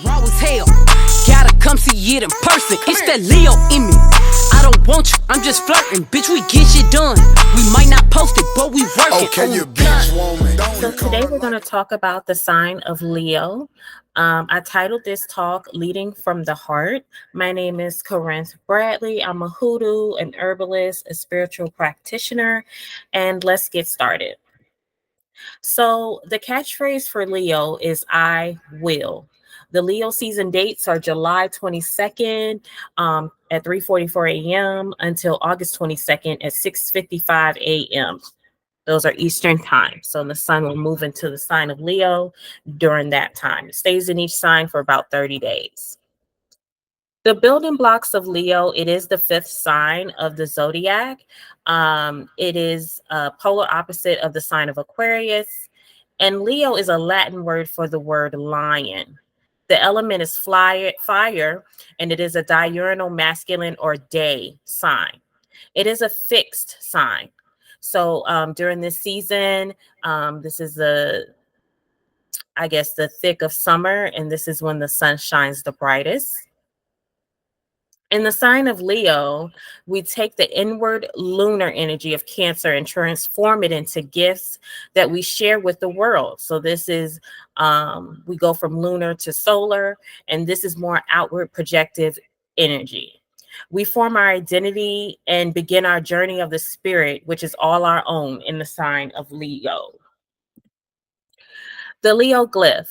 Raw as hell. Gotta come see it in person. It's that Leo in me. I don't want you, I'm just flirting. Bitch, we get shit done. We might not post it, but we working. Okay, you bitch woman. So today we're going to talk about the sign of Leo. I titled this talk Leading from the Heart. My name is Corinth Bradley. I'm a hoodoo, an herbalist, a spiritual practitioner, and let's get started. So the catchphrase for Leo is I will. The Leo season dates are July 22nd at 3:44 a.m. until August 22nd at 6:55 a.m. Those are Eastern time. So the sun will move into the sign of Leo during that time. It stays in each sign for about 30 days. The building blocks of Leo, it is the fifth sign of the Zodiac. It is polar opposite of the sign of Aquarius. And Leo is a Latin word for the word lion. The element is fire, and it is a diurnal masculine or day sign. It is a fixed sign. So during this season, this is the thick of summer, and this is when the sun shines the brightest. In the sign of Leo, we take the inward lunar energy of Cancer and transform it into gifts that we share with the world. So this is, we go from lunar to solar, and this is more outward projective energy. We form our identity and begin our journey of the spirit, which is all our own in the sign of Leo. The Leo glyph.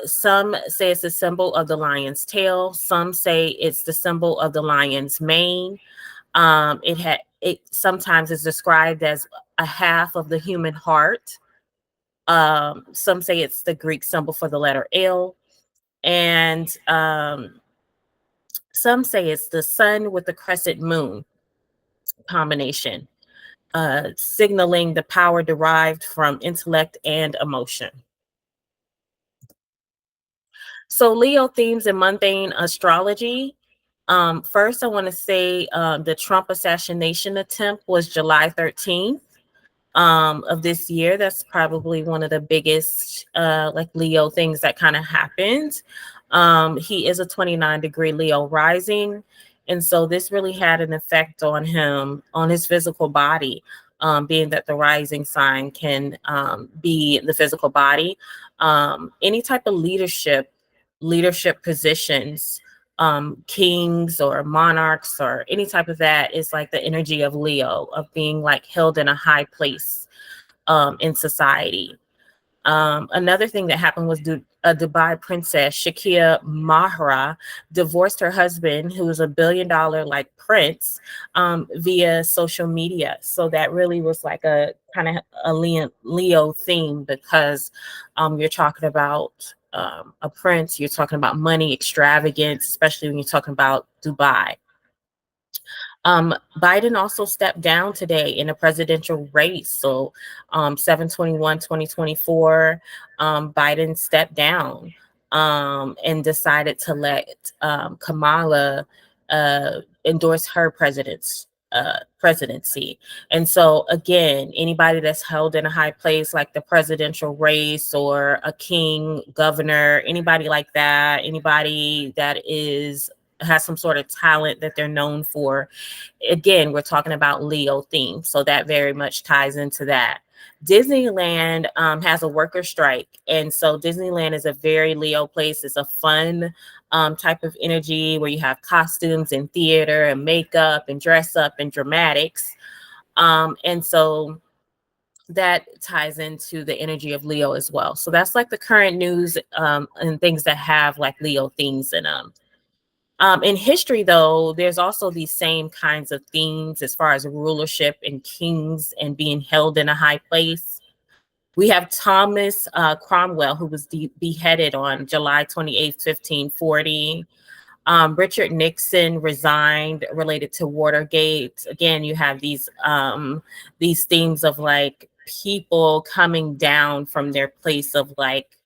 Some say it's a symbol of the lion's tail. Some say it's the symbol of the lion's mane. It sometimes is described as a half of the human heart. Some say it's the Greek symbol for the letter L. And some say it's the sun with the crescent moon combination, signaling the power derived from intellect and emotion. So Leo themes in mundane astrology. First, I want to say the Trump assassination attempt was July 13th of this year. That's probably one of the biggest Leo things that kind of happened. He is a 29-degree Leo rising. And so this really had an effect on him, on his physical body, being that the rising sign can be the physical body. Any type of leadership positions, kings or monarchs or any type of that is like the energy of Leo, of being like held in a high place in society. Another thing that happened was a Dubai princess, Shakia Mahra, divorced her husband, who was $1 billion like prince, via social media. So that really was like a kind of a Leo theme, because you're talking about a prince, you're talking about money, extravagance, especially when you're talking about Dubai. Biden also stepped down today in a presidential race. So 7/21/2024, Biden stepped down and decided to let Kamala endorse her presidency. And so again, anybody that's held in a high place like the presidential race or a king, governor, anybody like that, anybody that has some sort of talent that they're known for. Again, we're talking about Leo theme. So that very much ties into that. Disneyland has a worker strike. And so Disneyland is a very Leo place. It's a fun type of energy where you have costumes and theater and makeup and dress up and dramatics. And so that ties into the energy of Leo as well. So that's like the current news and things that have like Leo themes in them. In history, though, there's also these same kinds of themes as far as rulership and kings and being held in a high place. We have Thomas Cromwell, who was beheaded on July 28th, 1540. Richard Nixon resigned related to Watergate. Again, you have these themes of like people coming down from their place of like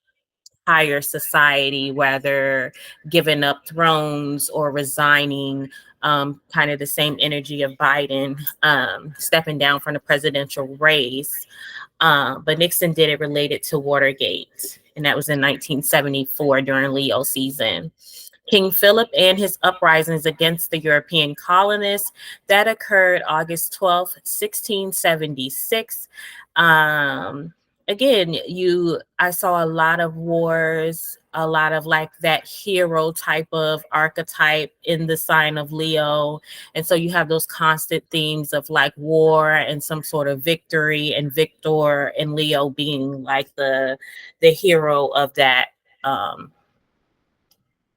higher society, whether giving up thrones or resigning, kind of the same energy of Biden stepping down from the presidential race. But Nixon did it related to Watergate. and that was in 1974 during Leo season. King Philip and his uprisings against the European colonists that occurred August 12th, 1676. Um, Again, I saw a lot of wars, a lot of like that hero type of archetype in the sign of Leo. And so you have those constant themes of like war and some sort of victory, and Victor and Leo being like the hero of that um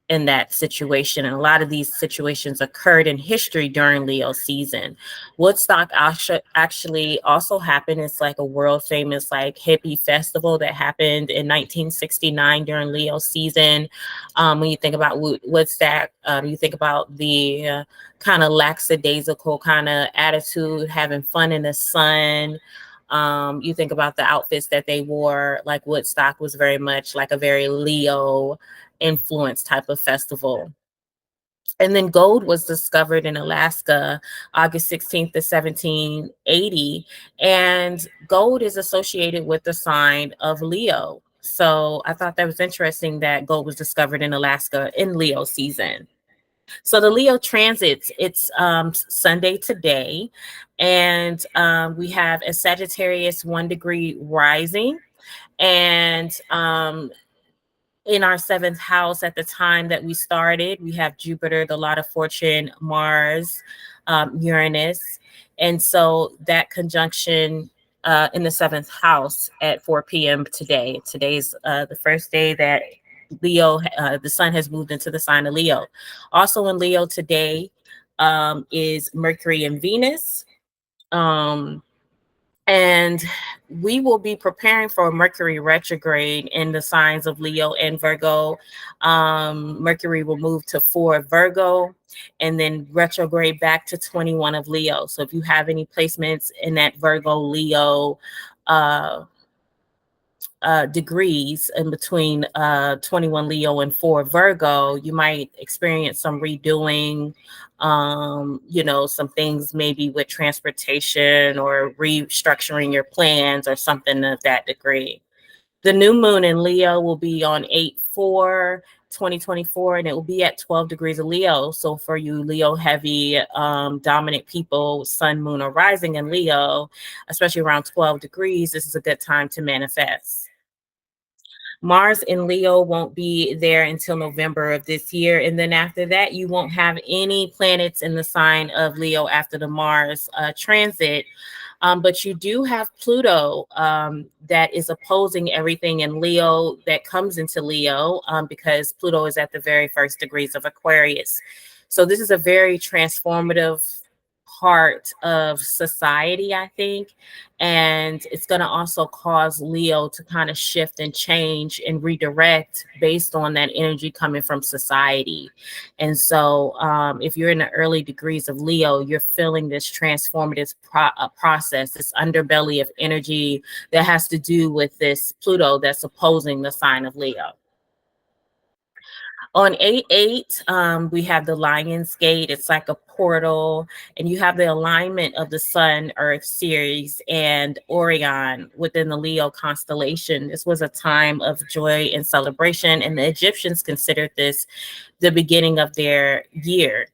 in that situation. And a lot of these situations occurred in history during Leo season. Woodstock actually also happened. It's like a world famous like hippie festival that happened in 1969 during Leo season. When you think about Woodstock, you think about the kind of lackadaisical kind of attitude, having fun in the sun. You think about the outfits that they wore, like Woodstock was very much like a very Leo influence type of festival. And then gold was discovered in Alaska August 16th to 1780. And gold is associated with the sign of Leo. So I thought that was interesting that gold was discovered in Alaska in Leo season. So the Leo transits, it's Sunday today. And we have a Sagittarius 1 degree rising. And in our seventh house at the time that we started, we have Jupiter, the lot of fortune, Mars, Uranus. And so that conjunction in the seventh house at 4 p.m. today. Today's the first day that Leo, the sun has moved into the sign of Leo. Also in Leo today is Mercury and Venus. And we will be preparing for Mercury retrograde in the signs of Leo and Virgo. Mercury will move to 4 of Virgo and then retrograde back to 21 of Leo. So if you have any placements in that Virgo Leo uh, degrees in between 21 Leo and 4 Virgo, you might experience some redoing, some things maybe with transportation or restructuring your plans or something of that degree. The new moon in Leo will be on 8/4/2024, and it will be at 12 degrees of Leo. So for you Leo heavy dominant people, sun, moon, or rising in Leo, especially around 12 degrees, this is a good time to manifest. Mars in Leo won't be there until November of this year. And then after that, you won't have any planets in the sign of Leo after the Mars transit. But you do have Pluto that is opposing everything in Leo that comes into Leo because Pluto is at the very first degrees of Aquarius. So this is a very transformative part of society, I think. And it's going to also cause Leo to kind of shift and change and redirect based on that energy coming from society. And so if you're in the early degrees of Leo, you're feeling this transformative process, this underbelly of energy that has to do with this Pluto that's opposing the sign of Leo. On 8/8, we have the Lion's Gate. It's like a portal, and you have the alignment of the Sun, Earth, Ceres, and Orion within the Leo constellation. This was a time of joy and celebration, and the Egyptians considered this the beginning of their year.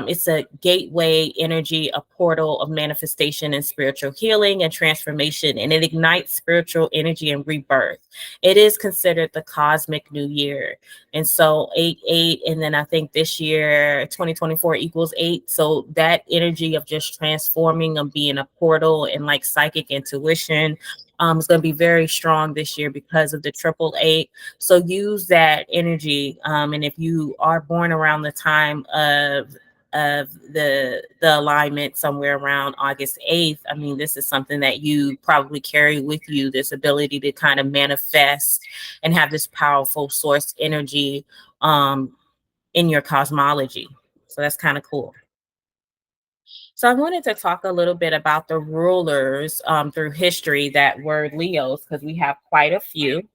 It's a gateway energy, a portal of manifestation and spiritual healing and transformation, and it ignites spiritual energy and rebirth. It is considered the cosmic new year. And so 8/8, and then I think this year 2024 equals 8. So that energy of just transforming, of being a portal and like psychic intuition is going to be very strong this year because of the 888. So use that energy. And if you are born around the time of the alignment somewhere around August 8th, I mean, this is something that you probably carry with you, this ability to kind of manifest and have this powerful source energy in your cosmology. So that's kind of cool. So I wanted to talk a little bit about the rulers through history that were Leos, because we have quite a few.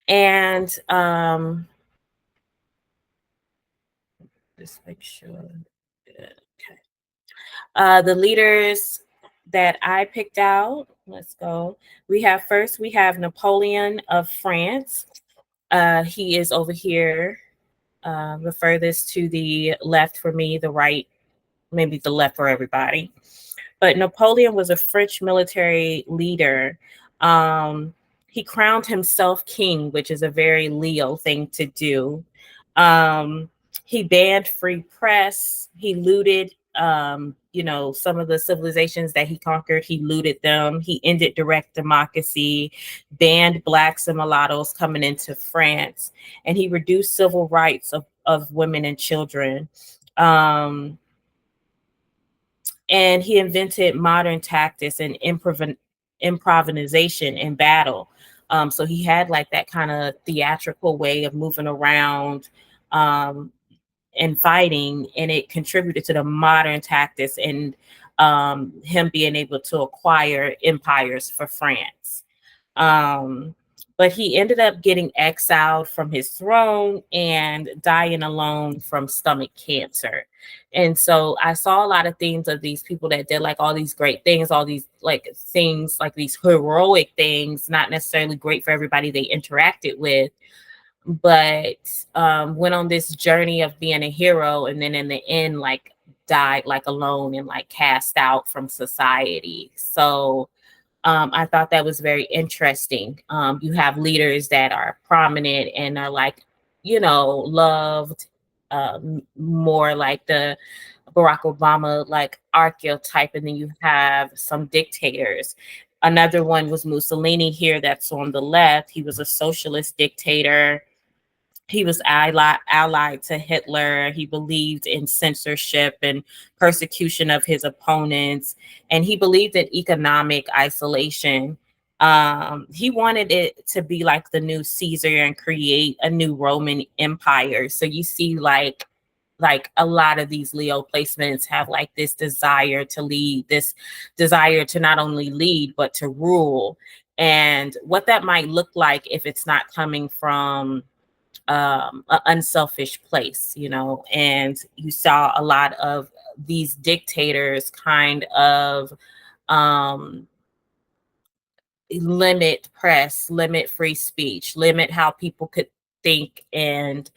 And just make sure. Okay. The leaders that I picked out. Let's go. We have Napoleon of France. He is over here, the furthest to the left for me, the right, maybe the left for everybody. But Napoleon was a French military leader. Um, he crowned himself king, which is a very Leo thing to do. Um, he banned free press. He looted, some of the civilizations that he conquered. He looted them. He ended direct democracy, banned blacks and mulattoes coming into France, and he reduced civil rights of women and children. Um, and he invented modern tactics and improvisation in battle. So he had like that kind of theatrical way of moving around um, and fighting, and it contributed to the modern tactics and him being able to acquire empires for France. Um, but he ended up getting exiled from his throne and dying alone from stomach cancer. And so I saw a lot of themes of these people that did like all these great things, all these like things, like these heroic things, not necessarily great for everybody they interacted with, but went on this journey of being a hero, and then in the end, like died like alone and like cast out from society. So I thought that was very interesting. You have leaders that are prominent and are like, loved, more like the Barack Obama like archetype, and then you have some dictators. Another one was Mussolini here, that's on the left. He was a socialist dictator. He was allied to Hitler. He believed in censorship and persecution of his opponents, and he believed in economic isolation. He wanted it to be like the new Caesar and create a new Roman Empire. So you see, like a lot of these Leo placements have like this desire to lead, this desire to not only lead but to rule, and what that might look like if it's not coming from an unselfish place, and you saw a lot of these dictators kind of um, limit press, limit free speech, limit how people could think, and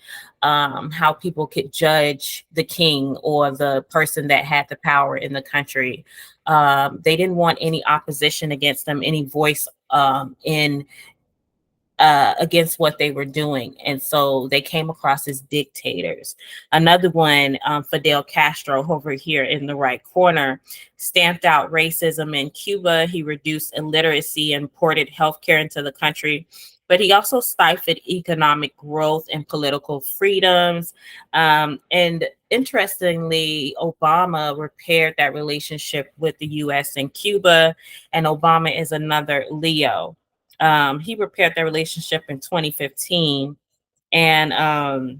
how people could judge the king or the person that had the power in the country. They didn't want any opposition against them, any voice in against what they were doing. And so they came across as dictators. Another one, Fidel Castro, over here in the right corner, stamped out racism in Cuba. He reduced illiteracy and imported healthcare into the country. But he also stifled economic growth and political freedoms. And interestingly, Obama repaired that relationship with the US and Cuba. And Obama is another Leo. He repaired their relationship in 2015. And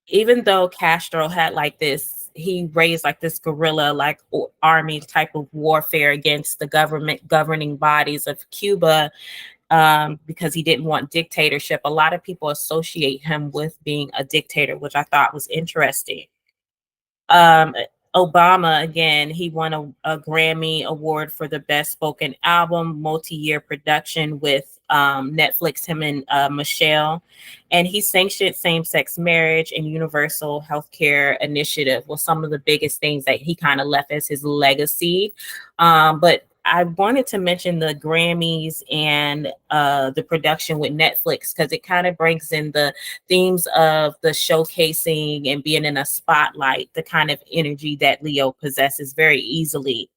even though Castro had like this, he raised like this guerrilla like army type of warfare against the government governing bodies of Cuba, because he didn't want dictatorship. A lot of people associate him with being a dictator, which I thought was interesting. Um, Obama, again, he won a Grammy Award for the Best Spoken Album, multi-year production with Netflix, him and Michelle. And he sanctioned same-sex marriage and universal healthcare initiative was some of the biggest things that he kind of left as his legacy. But I wanted to mention the Grammys and the production with Netflix, because it kind of brings in the themes of the showcasing and being in a spotlight, the kind of energy that Leo possesses very easily.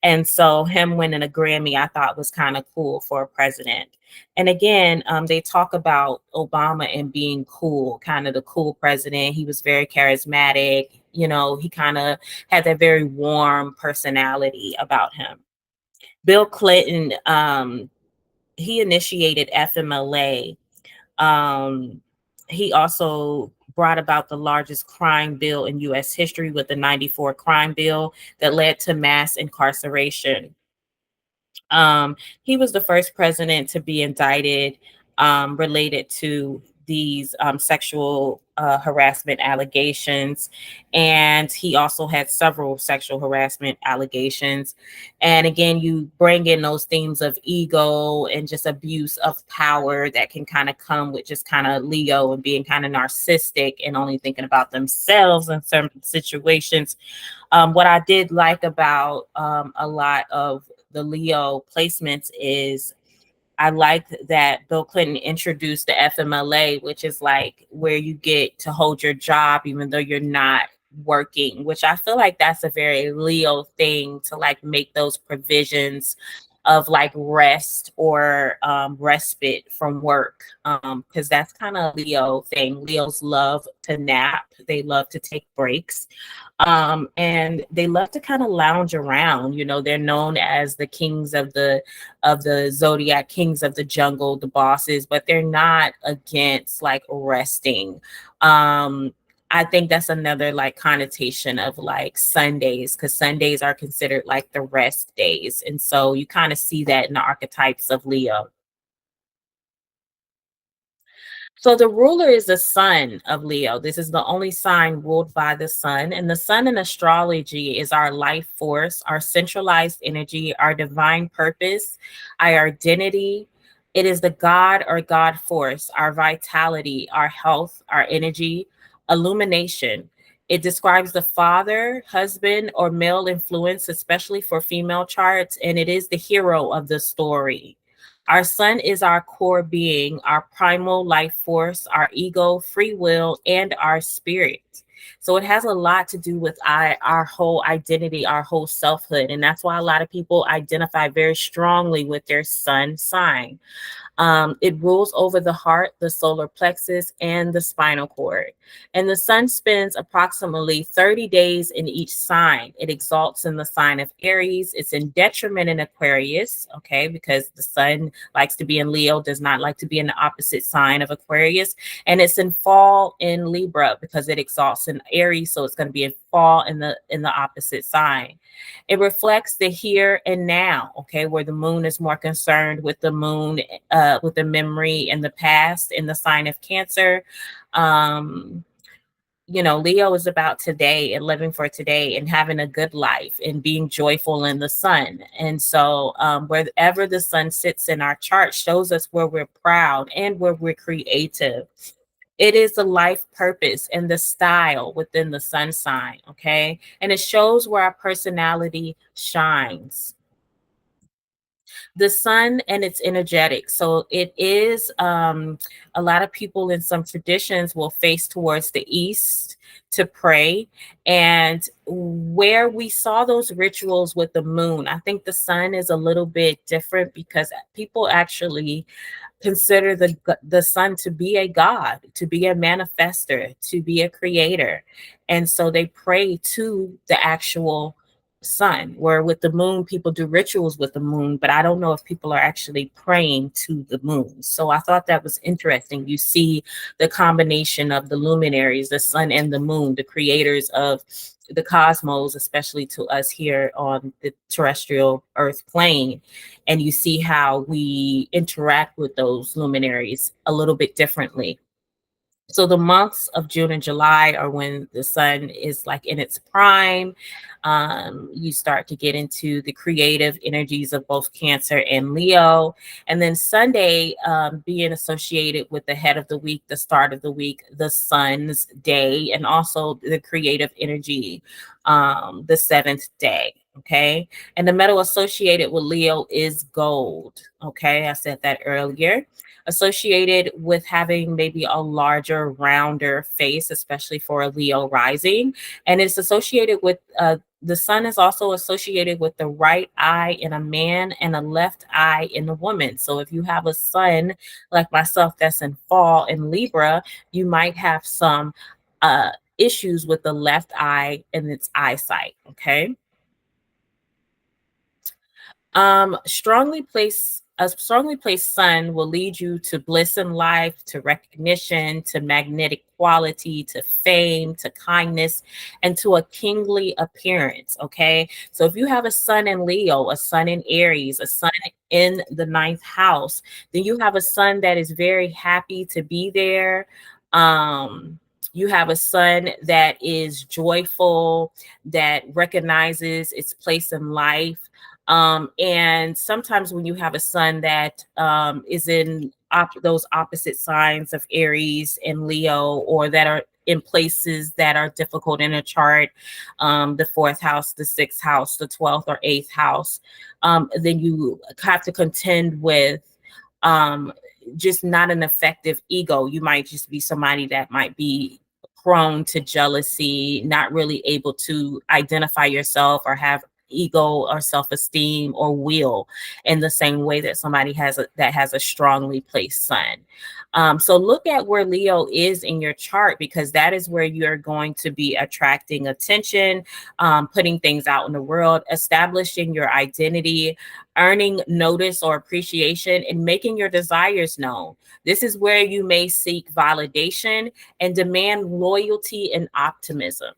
And so him winning a Grammy, I thought was kind of cool for a president. And again, they talk about Obama and being cool, kind of the cool president. He was very charismatic. He kind of had that very warm personality about him. Bill Clinton, he initiated FMLA. He also brought about the largest crime bill in U.S. history with the 94 crime bill that led to mass incarceration. He was the first president to be indicted related to these sexual harassment allegations. And he also had several sexual harassment allegations. And again, you bring in those themes of ego and just abuse of power that can kind of come with just kind of Leo and being kind of narcissistic and only thinking about themselves in certain situations. What I did like about a lot of the Leo placements is I like that Bill Clinton introduced the FMLA, which is like where you get to hold your job even though you're not working, which I feel like that's a very Leo thing, to like make those provisions of like rest or respite from work, because that's kind of Leo thing. Leos love to nap, they love to take breaks, and they love to kind of lounge around. You know, they're known as the kings of the zodiac, kings of the jungle, the bosses, but they're not against like resting. I think that's another like connotation of like Sundays, because Sundays are considered like the rest days. And so you kind of see that in the archetypes of Leo. So the ruler is the sun of Leo. This is the only sign ruled by the sun. And the sun in astrology is our life force, our centralized energy, our divine purpose, our identity. It is the God or God force, our vitality, our health, our energy, illumination. It describes the father, husband, or male influence, especially for female charts, and it is the hero of the story. Our sun is our core being, our primal life force, our ego, free will, and our spirit. So it has a lot to do with our whole identity, our whole selfhood. And that's why a lot of people identify very strongly with their sun sign. It rules over the heart, the solar plexus, and the spinal cord. And the sun spends approximately 30 days in each sign. It exalts in the sign of Aries. It's in detriment in Aquarius, okay, because the sun likes to be in Leo, does not like to be in the opposite sign of Aquarius. And it's in fall in Libra because it exalts in Aries, so it's going to be in fall in the opposite sign. It reflects the here and now, okay, where the moon is more concerned with the moon, with the memory and the past in the sign of Cancer. Um, you know, Leo is about today and living for today and having a good life and being joyful in the sun. And so wherever the sun sits in our chart shows us where we're proud and where we're creative. It is the life purpose and the style within the sun sign, okay? And it shows where our personality shines. The sun and its energetic. So it is a lot of people in some traditions will face towards the east to pray. And where we saw those rituals with the moon, I think the sun is a little bit different because people actually consider the sun to be a god, to be a manifester, to be a creator. And so they pray to the actual sun, where with the moon people do rituals with the moon, but I don't know if people are actually praying to the moon. So I thought that was interesting. You see the combination of the luminaries, the sun and the moon, the creators of the cosmos, especially to us here on the terrestrial earth plane. And you see how we interact with those luminaries a little bit differently. So the months of June and July are when the sun is like in its prime. You start to get into the creative energies of both Cancer and Leo. And then Sunday being associated with the head of the week, the start of the week, the sun's day, and also the creative energy, the seventh day. Okay. And the metal associated with Leo is gold. Okay. I said that earlier. Associated with having maybe a larger, rounder face, especially for a Leo rising. And it's associated with the sun is also associated with the right eye in a man and a left eye in a woman. So if you have a sun like myself that's in fall in Libra, you might have some issues with the left eye and its eyesight. Okay. Strongly placed a strongly placed sun will lead you to bliss in life, to recognition, to magnetic quality, to fame, to kindness, and to a kingly appearance. Okay. So if you have a sun in Leo, a sun in Aries, a sun in the ninth house, then you have a sun that is very happy to be there. You have a sun that is joyful, that recognizes its place in life. And sometimes when you have a sun that is in those opposite signs of Aries and Leo, or that are in places that are difficult in a chart, the fourth house, the sixth house, the 12th or eighth house, then you have to contend with um, just not an effective ego. You might just be somebody that might be prone to jealousy, not really able to identify yourself or have ego or self-esteem or will in the same way that somebody that has a strongly placed sun. So look at where Leo is in your chart, because that is where you're going to be attracting attention, putting things out in the world, establishing your identity, earning notice or appreciation, and making your desires known. This is where you may seek validation and demand loyalty and optimism.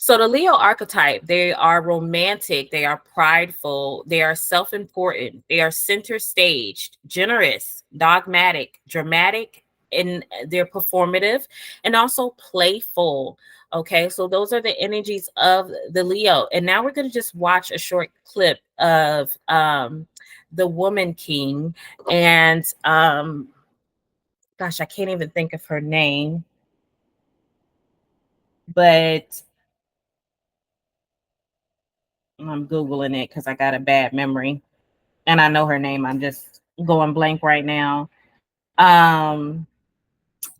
So the Leo archetype, they are romantic, they are prideful, they are self-important, they are center staged, generous, dogmatic, dramatic, and they're performative and also playful. Okay, so those are the energies of the Leo. And now we're going to just watch a short clip of the Woman King. And gosh, I can't even think of her name, but I'm Googling it because I got a bad memory. And I know her name. I'm just going blank right now. Um,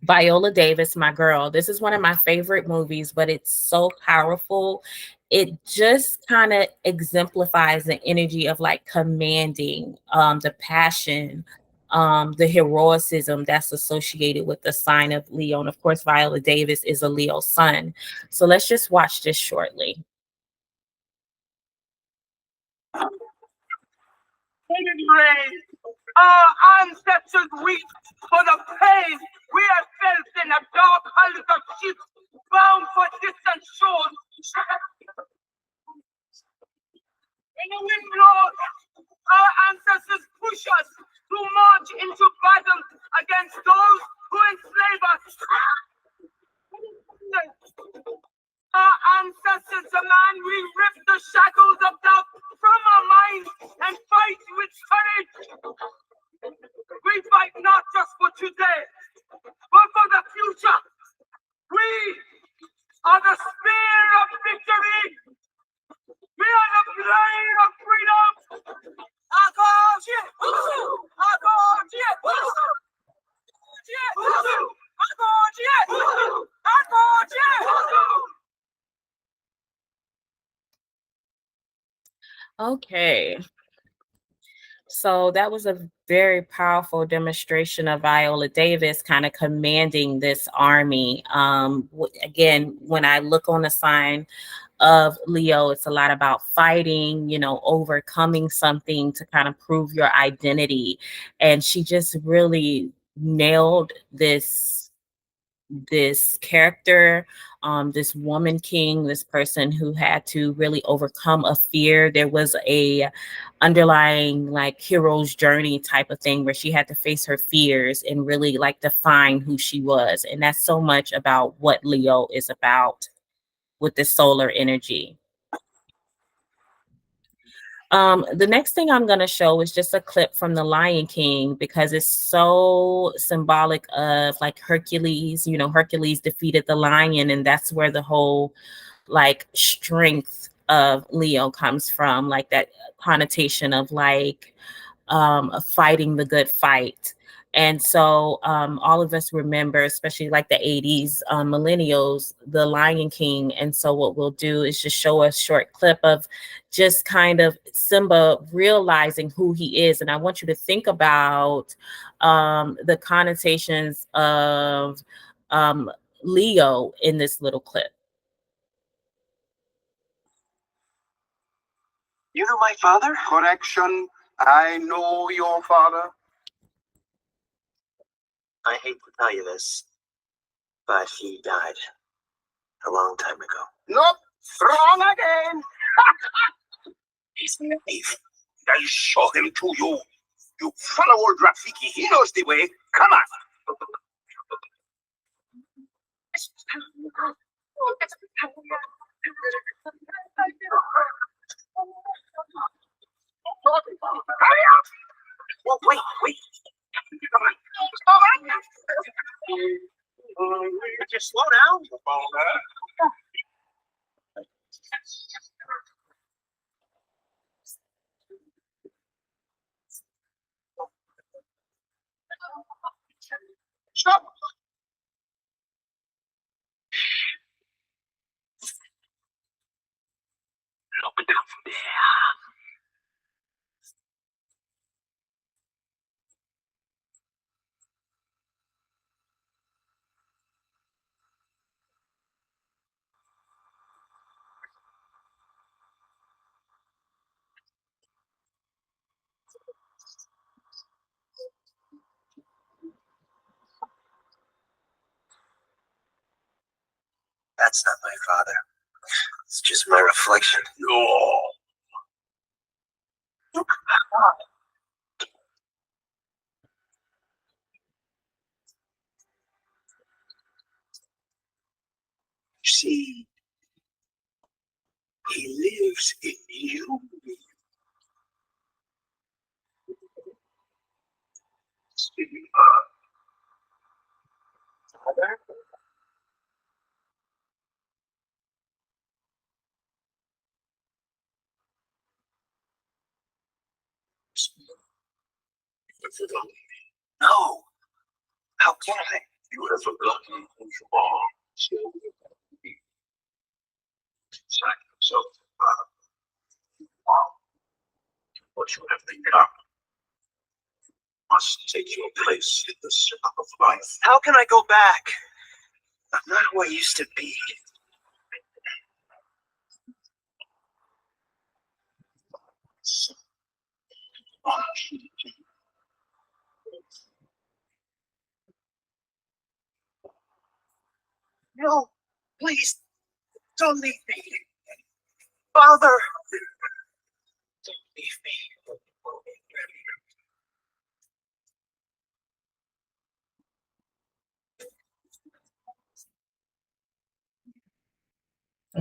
Viola Davis, my girl. This is one of my favorite movies, but it's so powerful. It just kind of exemplifies the energy of like commanding, the passion, the heroicism that's associated with the sign of Leo. And of course, Viola Davis is a Leo sun. So let's just watch this shortly. Our ancestors weep for the pain we have felt in the dark hulls of ships bound for distant shores. In the wind blows, our ancestors push us to march into battle against those who enslave us. Our ancestors demand we rip the shackles of doubt from our minds and fight with courage. We fight not just for today, but for the future. We are the spear of victory. We are the blade of freedom. Okay. So that was a very powerful demonstration of Viola Davis kind of commanding this army. Again, when I look on the sign of Leo, it's a lot about fighting, overcoming something to kind of prove your identity. And she just really nailed this character, this woman king, this person who had to really overcome a fear. There was a underlying like hero's journey type of thing where she had to face her fears and really like define who she was. And that's so much about what Leo is about with the solar energy. The next thing I'm going to show is just a clip from The Lion King, because it's so symbolic of like Hercules. Hercules defeated the lion, and that's where the whole like strength of Leo comes from, like that connotation of like fighting the good fight. And so all of us remember, especially like the 80s, millennials, the Lion King. And so what we'll do is just show a short clip of just kind of Simba realizing who he is. And I want you to think about the connotations of Leo in this little clip. You know my father? Correction, I know your father. I hate to tell you this, but he died a long time ago. Nope, wrong again. He's a thief. I'll show him to you. You follow old Rafiki. He knows the way. Come on. Hurry up! Well, wait. Come on. Just slow down. Stop. Look down from there. That's not my father. It's just my reflection. No. See, he lives in you. Father? You've forgotten me. No. How can I? You have forgotten who you are. So, yourself, what you have become must take your place in the circle of life. How can I go back? I'm not who I used to be. No, please, don't leave me. Father, don't leave me.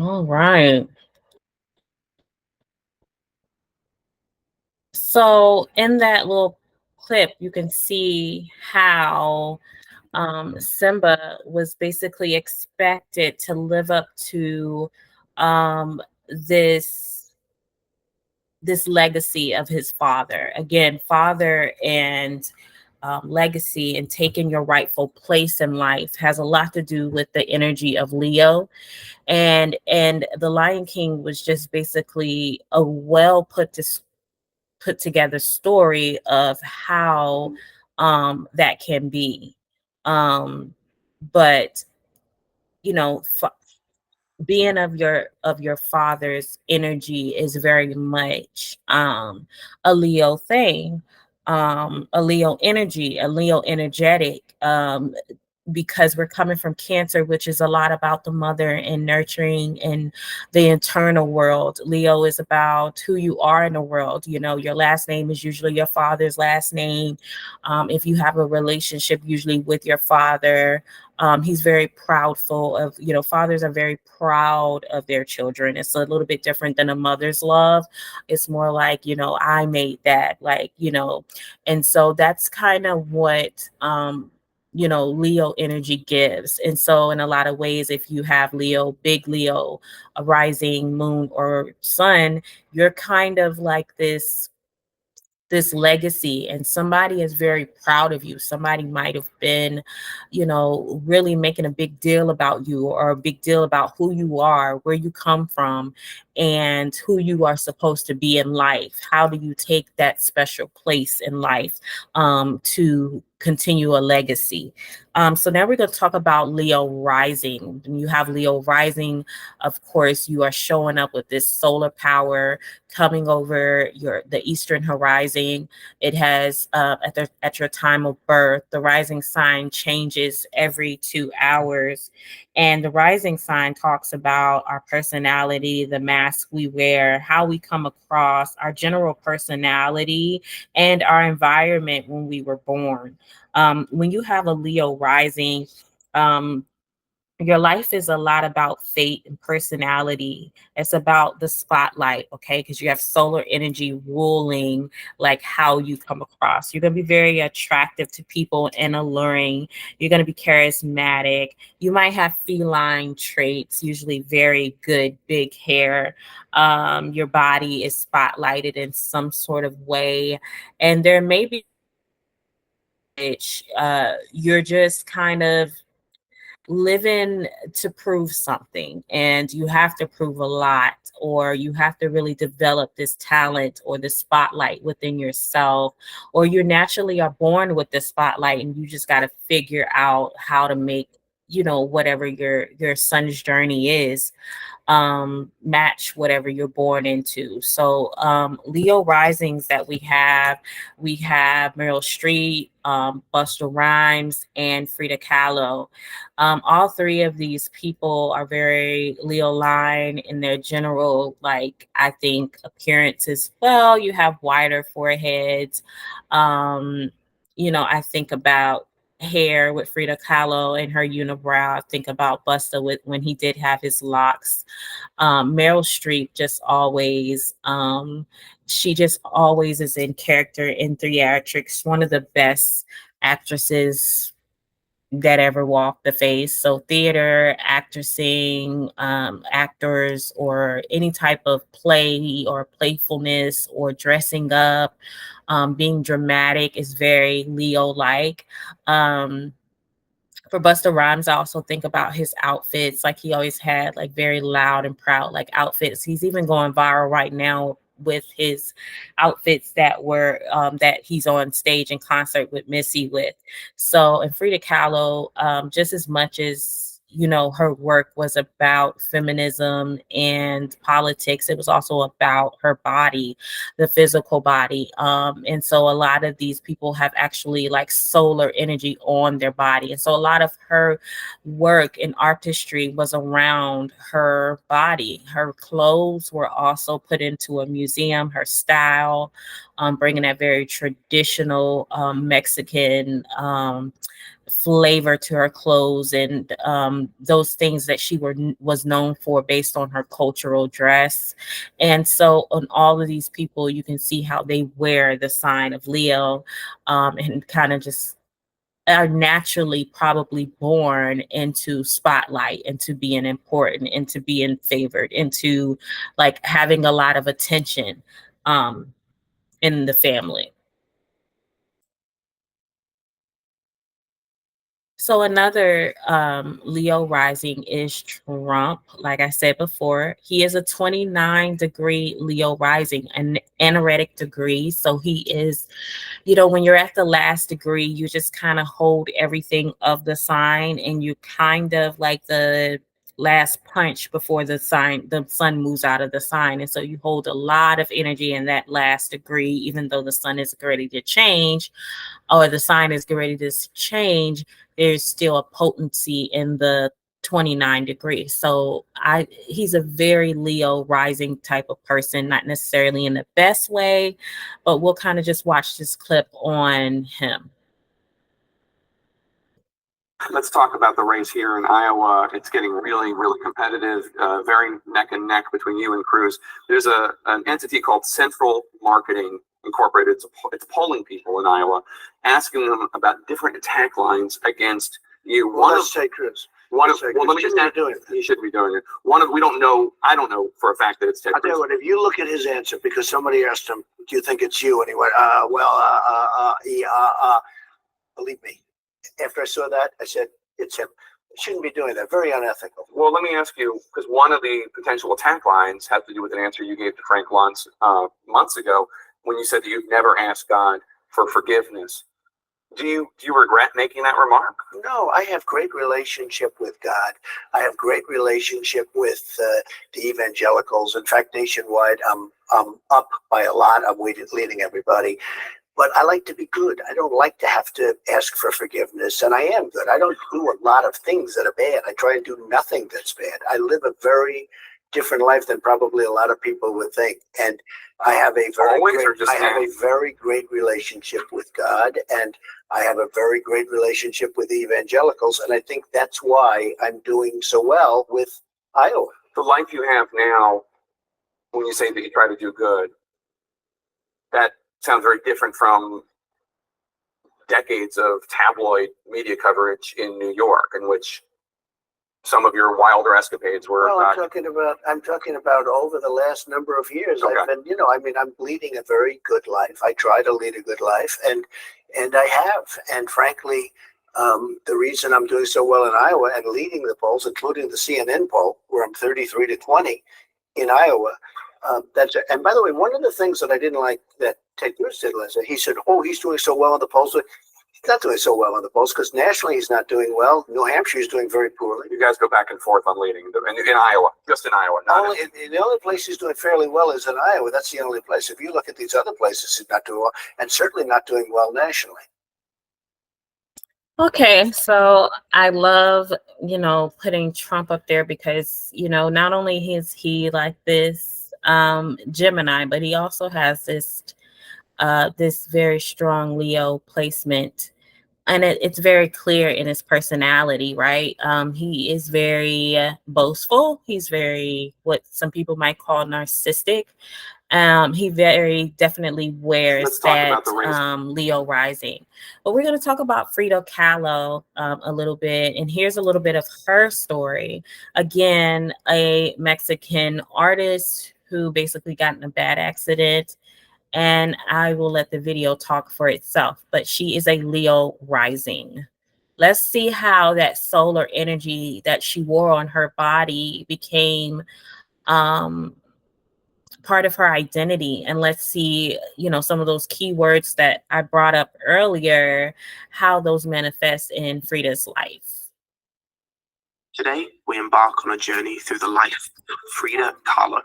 All right. So in that little clip, you can see how Simba was basically expected to live up to this legacy of his father. Again, father and legacy and taking your rightful place in life has a lot to do with the energy of Leo. And the Lion King was just basically a well put together story of how that can be. But you know, being of your father's energy is very much a Leo thing, a Leo energy, a Leo energetic, because we're coming from Cancer, which is a lot about the mother and nurturing and the internal world. Leo is about who you are in the world. You know, your last name is usually your father's last name. If you have a relationship, usually with your father, he's very proudful of, you know, fathers are very proud of their children. It's a little bit different than a mother's love. It's more like, you know, I made that, like, you know, and so that's kind of what, you know, Leo energy gives. And so in a lot of ways, if you have Leo, big Leo, a rising moon or sun, you're kind of like this this legacy, and somebody is very proud of you. Somebody might have been, you know, really making a big deal about you, or a big deal about who you are, where you come from, and who you are supposed to be in life. How do you take that special place in life to continue a legacy? So now we're going to talk about Leo rising. When you have Leo rising, of course, you are showing up with this solar power coming over the eastern horizon. It has at your time of birth, the rising sign changes every 2 hours, and the rising sign talks about our personality, the mask we wear, how we come across, our general personality, and our environment when we were born. When you have a Leo rising, your life is a lot about fate and personality. It's about the spotlight, okay? Because you have solar energy ruling like how you come across. You're going to be very attractive to people and alluring. You're going to be charismatic. You might have feline traits, usually very good big hair. Your body is spotlighted in some sort of way. And there may be you're just kind of living to prove something, and you have to prove a lot, or you have to really develop this talent or the spotlight within yourself, or you naturally are born with the spotlight and you just got to figure out how to make, you know, whatever your son's journey is, match whatever you're born into. So Leo risings that we have Meryl Streep, Busta Rhymes, and Frida Kahlo. All three of these people are very Leo line in their general, like, I think, appearance as well. You have wider foreheads. You know, I think about hair with Frida Kahlo and her unibrow. I think about Busta with when he did have his locks. Meryl Streep just always, she just always is in character in theatrics. One of the best actresses that ever walked the face. So theater, actressing, actors, or any type of play or playfulness or dressing up, being dramatic is very Leo-like. For Busta Rhymes, I also think about his outfits. Like, he always had like very loud and proud like outfits. He's even going viral right now with his outfits that were that he's on stage in concert with Missy with. So, and Frida Kahlo, just as much as, you know, her work was about feminism and politics, it was also about her body, the physical body. And so a lot of these people have actually like solar energy on their body. And so a lot of her work in artistry was around her body. Her clothes were also put into a museum, her style, bringing that very traditional Mexican flavor to her clothes, and those things that she was known for based on her cultural dress. And so on all of these people, you can see how they wear the sign of Leo, and kind of just are naturally probably born into spotlight, into being important, into being favored, into like having a lot of attention in the family. So another Leo rising is Trump. Like I said before, he is a 29-degree Leo rising, an anoretic degree. So he is, you know, when you're at the last degree, you just kind of hold everything of the sign, and you kind of like the last punch before the sun moves out of the sign. And so you hold a lot of energy in that last degree, even though the sun is ready to change, or the sign is ready to change, there's still a potency in the 29 degrees. So he's a very Leo rising type of person, not necessarily in the best way, but we'll kind of just watch this clip on him. Let's talk about the race here in Iowa. It's getting really, really competitive, very neck and neck between you and Cruz. There's an entity called Central Marketing Incorporated. It's polling people in Iowa, asking them about different attack lines against you. Well, let's take Cruz. One of, So, well, let me you just shouldn't add, be doing that. he shouldn't be doing it. One of, we don't know, I don't know for a fact that it's Ted I'll tell you Cruz. what, if you look at his answer, because somebody asked him, do you think it's you? And he went, believe me, after I saw that, I said, it's him. He shouldn't be doing that. Very unethical. Well, let me ask you, because one of the potential attack lines had to do with an answer you gave to Frank Luntz months ago when you said that you've never asked God for forgiveness. Do you regret making that remark? No, I have great relationship with God. I have great relationship with the evangelicals. In fact, nationwide, I'm up by a lot. I'm leading everybody. But I like to be good. I don't like to have to ask for forgiveness, and I am good. I don't do a lot of things that are bad. I try and do nothing that's bad. I live a very different life than probably a lot of people would think, and I have a very great relationship with God, and I have a very great relationship with evangelicals, and I think that's why I'm doing so well with Iowa. The life you have now, when you say that you try to do good, that sounds very different from decades of tabloid media coverage in New York, in which some of your wilder escapades were. Well, I'm talking about over the last number of years. Okay. I've been, I'm leading a very good life. I try to lead a good life, and I have. And frankly, the reason I'm doing so well in Iowa and leading the polls, including the CNN poll, where I'm 33-20 in Iowa. And by the way, one of the things that I didn't like that Ted Cruz did last night, he said, "Oh, he's doing so well in the polls." He's not doing so well in the polls because nationally he's not doing well. New Hampshire is doing very poorly. You guys go back and forth on leading in Iowa, just in Iowa. The only place he's doing fairly well is in Iowa. That's the only place. If you look at these other places, he's not doing well, and certainly not doing well nationally. Okay, so I love, putting Trump up there because, not only is he like this Gemini, but he also has this very strong Leo placement. And it's very clear in his personality, right? He is very boastful. He's very, what some people might call narcissistic. He very definitely wears that Leo rising. But we're going to talk about Frida Kahlo a little bit. And here's a little bit of her story. Again, a Mexican artist who basically got in a bad accident. And I will let the video talk for itself. But she is a Leo rising. Let's see how that solar energy that she wore on her body became part of her identity. And let's see, some of those keywords that I brought up earlier, how those manifest in Frida's life. Today, we embark on a journey through the life of Frida Kahlo,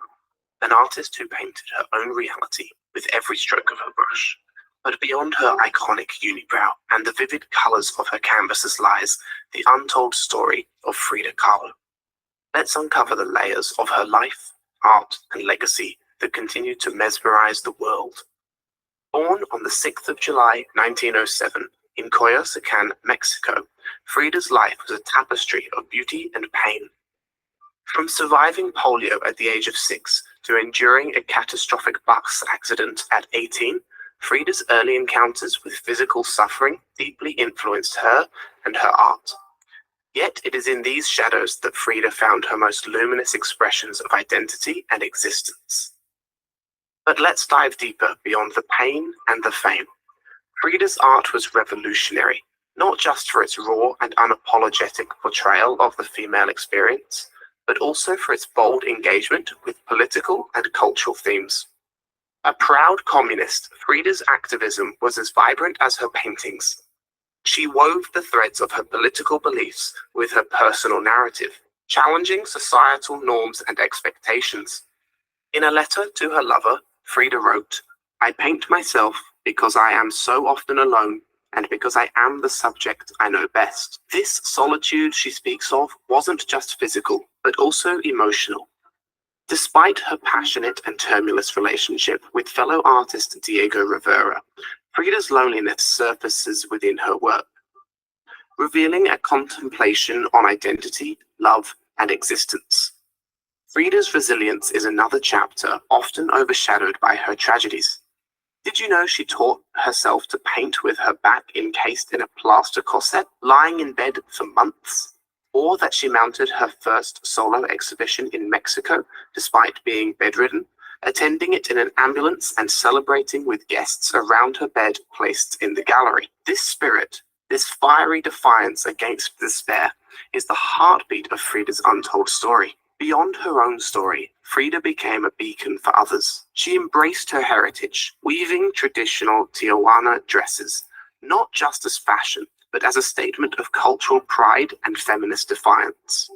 an artist who painted her own reality with every stroke of her brush. But beyond her iconic unibrow and the vivid colors of her canvases lies the untold story of Frida Kahlo. Let's uncover the layers of her life, art, and legacy that continue to mesmerize the world. Born on the 6th of July, 1907, in Coyoacán, Mexico, Frida's life was a tapestry of beauty and pain. From surviving polio at the age of 6 to enduring a catastrophic bus accident at 18, Frida's early encounters with physical suffering deeply influenced her and her art. Yet it is in these shadows that Frida found her most luminous expressions of identity and existence. But let's dive deeper beyond the pain and the fame. Frida's art was revolutionary, not just for its raw and unapologetic portrayal of the female experience, but also for its bold engagement with political and cultural themes. A proud communist, Frida's activism was as vibrant as her paintings. She wove the threads of her political beliefs with her personal narrative, challenging societal norms and expectations. In a letter to her lover, Frida wrote, "I paint myself because I am so often alone and because I am the subject I know best." This solitude she speaks of wasn't just physical, but also emotional. Despite her passionate and tumultuous relationship with fellow artist Diego Rivera, Frida's loneliness surfaces within her work, revealing a contemplation on identity, love, and existence. Frida's resilience is another chapter often overshadowed by her tragedies. Did you know she taught herself to paint with her back encased in a plaster corset, lying in bed for months? or that she mounted her first solo exhibition in Mexico despite being bedridden, attending it in an ambulance and celebrating with guests around her bed placed in the gallery. This spirit, this fiery defiance against despair, is the heartbeat of Frida's untold story. Beyond her own story, Frida became a beacon for others. She embraced her heritage, weaving traditional Tijuana dresses, not just as fashion, but as a statement of cultural pride and feminist defiance.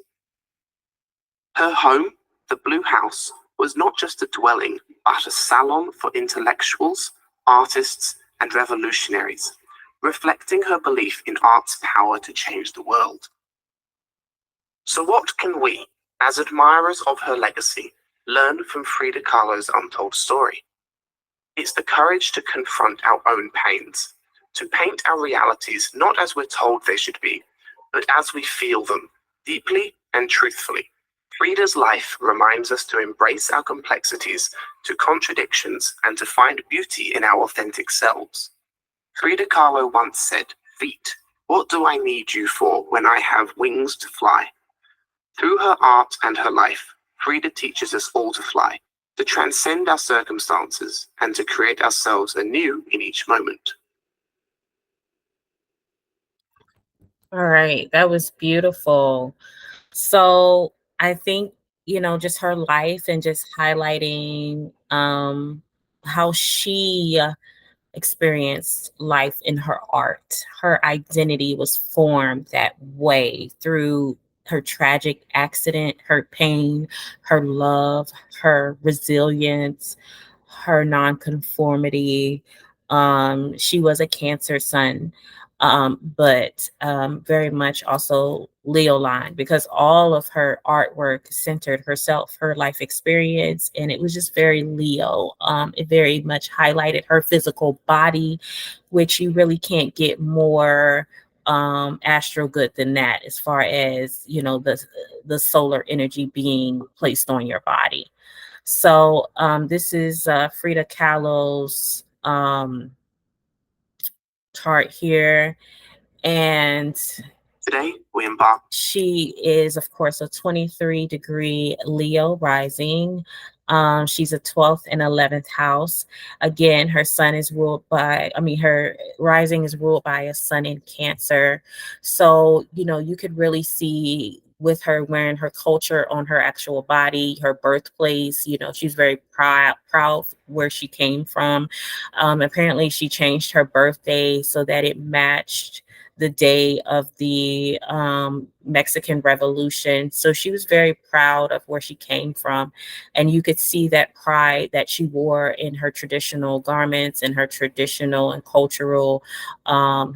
Her home, the Blue House, was not just a dwelling, but a salon for intellectuals, artists, and revolutionaries, reflecting her belief in art's power to change the world. So what can we, as admirers of her legacy, learn from Frida Kahlo's untold story? It's the courage to confront our own pains, to paint our realities not as we're told they should be, but as we feel them, deeply and truthfully. Frida's life reminds us to embrace our complexities, to contradictions, and to find beauty in our authentic selves. Frida Kahlo once said, "Feet, what do I need you for when I have wings to fly?" Through her art and her life, Frida teaches us all to fly, to transcend our circumstances, and to create ourselves anew in each moment. All right, that was beautiful. So I think, just her life and just highlighting how she experienced life in her art. Her identity was formed that way through her tragic accident, her pain, her love, her resilience, her nonconformity. She was a Cancer sun, but very much also Leo line, because all of her artwork centered herself, her life experience, and it was just very Leo. It very much highlighted her physical body, which you really can't get more astro good than that, as far as the solar energy being placed on your body. So this is Frida Kahlo's chart here. And today we embark. She is, of course, a 23-degree Leo rising. She's a 12th and 11th house. Again, her sun is ruled by, her rising is ruled by a sun in Cancer. So, you could really see with her wearing her culture on her actual body, her birthplace, she's very proud where she came from. Apparently she changed her birthday so that it matched the day of the Mexican Revolution. So she was very proud of where she came from. And you could see that pride that she wore in her traditional garments and her traditional and cultural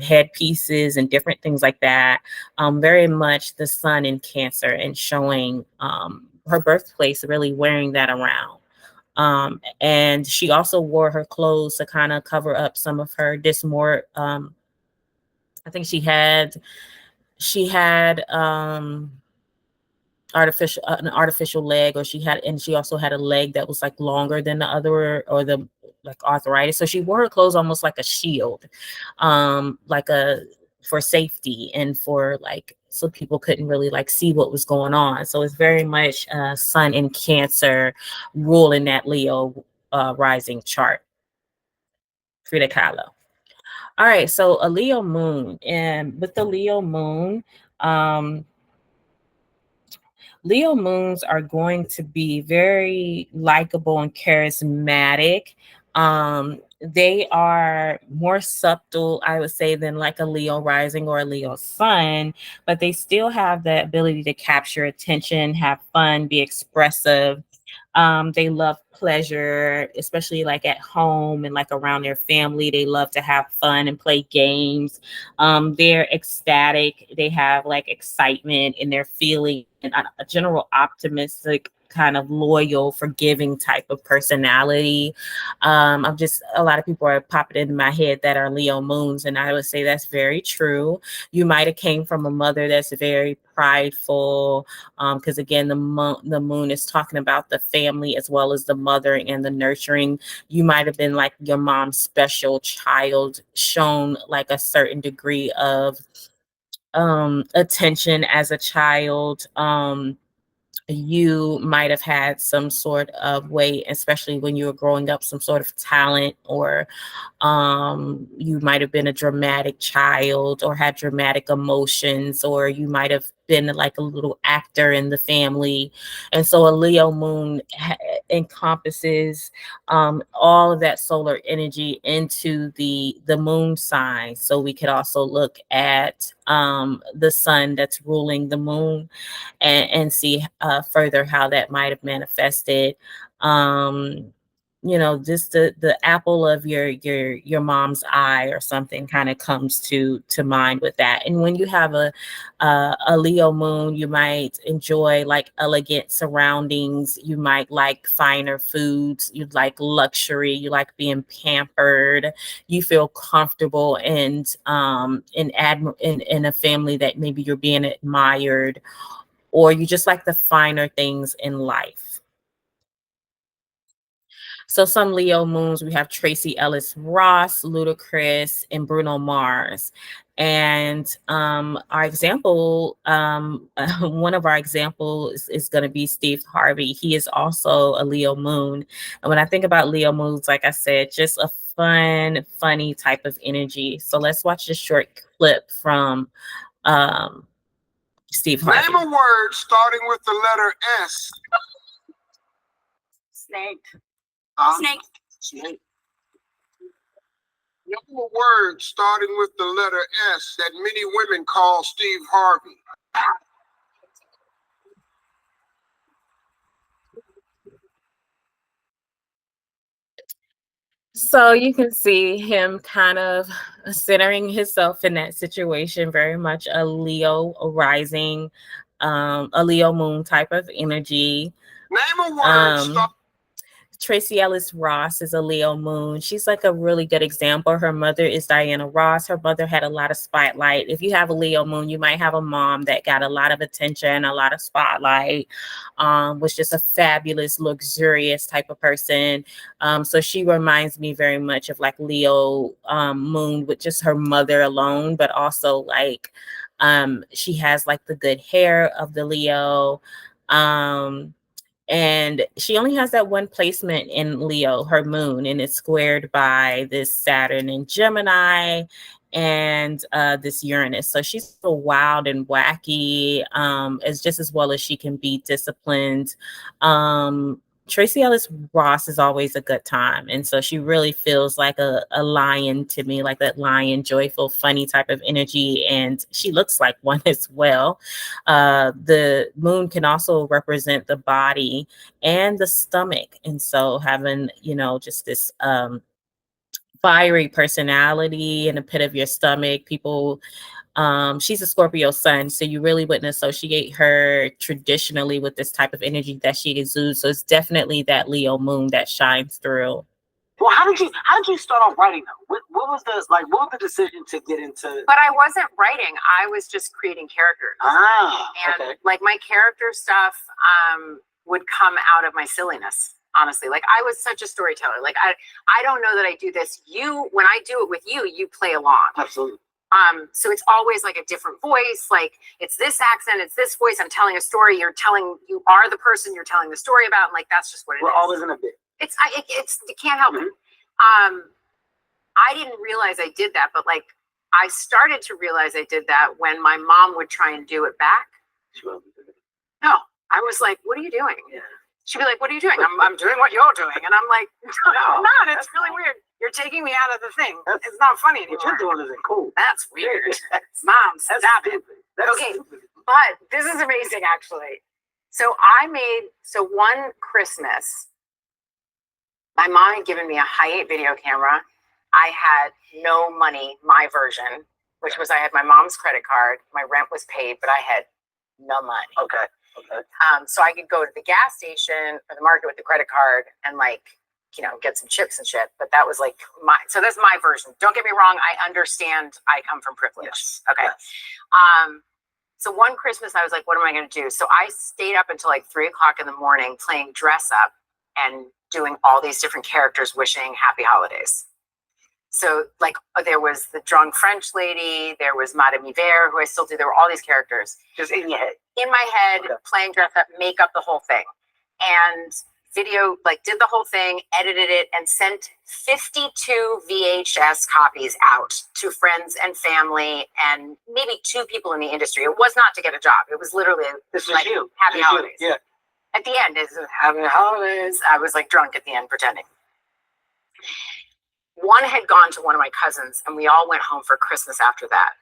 headpieces and different things like that. Very much the sun in Cancer, and showing her birthplace, really wearing that around. And she also wore her clothes to kind of cover up some of her I think she had an artificial leg, or she also had a leg that was like longer than the other, or the like arthritis. So she wore her clothes almost like a shield, for safety, and for so people couldn't really see what was going on. So it's very much sun in Cancer ruling that Leo rising chart. Frida Kahlo. All right, so a Leo moon, and with the Leo moon, Leo moons are going to be very likable and charismatic. They are more subtle, I would say, than like a Leo rising or a Leo sun, but they still have the ability to capture attention, have fun, be expressive. They love pleasure, especially like at home and like around their family. They love to have fun and play games. They're ecstatic. They have like excitement in their feeling, and a general optimistic, kind of loyal, forgiving type of personality. A lot of people are popping into my head that are Leo moons, and I would say that's very true. You might have came from a mother that's very prideful, because again, the moon is talking about the family as well as the mothering and the nurturing. You might have been like your mom's special child, shown like a certain degree of attention as a child. You might have had some sort of way, especially when you were growing up, some sort of talent, or you might have been a dramatic child or had dramatic emotions, or you might have been like a little actor in the family. And so a Leo moon encompasses all of that solar energy into the moon sign. So we could also look at the sun that's ruling the moon, and see further how that might have manifested. Just the apple of your mom's eye or something kind of comes to mind with that. And when you have a Leo moon, you might enjoy like elegant surroundings. You might like finer foods. You like luxury. You like being pampered. You feel comfortable and in a family that maybe you're being admired, or you just like the finer things in life. So some Leo moons, we have Tracy Ellis Ross, Ludacris, and Bruno Mars. And our example, one of our examples is going to be Steve Harvey. He is also a Leo moon. And when I think about Leo moons, like I said, just a funny type of energy. So let's watch this short clip from Steve Harvey. Name a word starting with the letter S. Snake. Snake. Snake. Name a word starting with the letter S that many women call Steve Harvey. So you can see him kind of centering himself in that situation, very much a Leo rising, a Leo moon type of energy. Name a word. Tracy Ellis Ross is a Leo moon. She's like a really good example. Her mother is Diana Ross. Her mother had a lot of spotlight. If you have a Leo moon, you might have a mom that got a lot of attention, a lot of spotlight, was just a fabulous, luxurious type of person. So she reminds me very much of like Leo moon with just her mother alone, but also like she has like the good hair of the Leo. And she only has that one placement in Leo, her moon, and it's squared by this Saturn in Gemini and this Uranus. So she's so wild and wacky, as well as she can be disciplined. Tracy Ellis Ross is always a good time. And so she really feels like a lion to me, like that lion, joyful, funny type of energy. And she looks like one as well. The moon can also represent the body and the stomach. And so having, just this fiery personality in the pit of your stomach, people. She's a Scorpio sun, so you really wouldn't associate her traditionally with this type of energy that she exudes. So it's definitely that Leo moon that shines through. Well, how did you start off writing though? What was the decision to get into? But I wasn't writing. I was just creating characters. And like my character stuff would come out of my silliness. Honestly, like I was such a storyteller. Like I don't know that I do this. When I do it with you, you play along. Absolutely. So it's always like a different voice. Like it's this accent, it's this voice. I'm telling a story. You are the person you're telling the story about. And like, that's just what it is. We're always in a bit. You can't help it. I didn't realize I did that, but like I started to realize I did that when my mom would try and do it back. No, I was like, what are you doing? Yeah. She'd be like, what are you doing? I'm doing what you're doing. And I'm like, no, I'm not. It's really weird. You're taking me out of the thing. It's not funny anymore. What you're doing isn't cool. That's weird. Mom, stop it. Okay, but this is amazing, actually. So one Christmas, my mom had given me a Hi8 video camera. I had no money, my version, which was I had my mom's credit card. My rent was paid, but I had no money. Okay. So I could go to the gas station or the market with the credit card and get some chips and shit. But that was like so that's my version. Don't get me wrong. I understand I come from privilege. Yes. Okay. Yes. So one Christmas I was like, what am I going to do? So I stayed up until like 3 o'clock in the morning playing dress up and doing all these different characters wishing happy holidays. So like there was the drunk French lady, there was Madame Hiver, who I still do. There were all these characters Just in your head. in my head, Okay. playing dress up, makeup, the whole thing. And video, like did the whole thing, edited it, and sent 52 VHS copies out to friends and family and maybe 2 people in the industry. It was not to get a job. It was literally This is like you. happy This is you. holidays. Yeah. At the end, is happy holidays. I was like drunk at the end pretending. One had gone to one of my cousins, and we all went home for Christmas after that.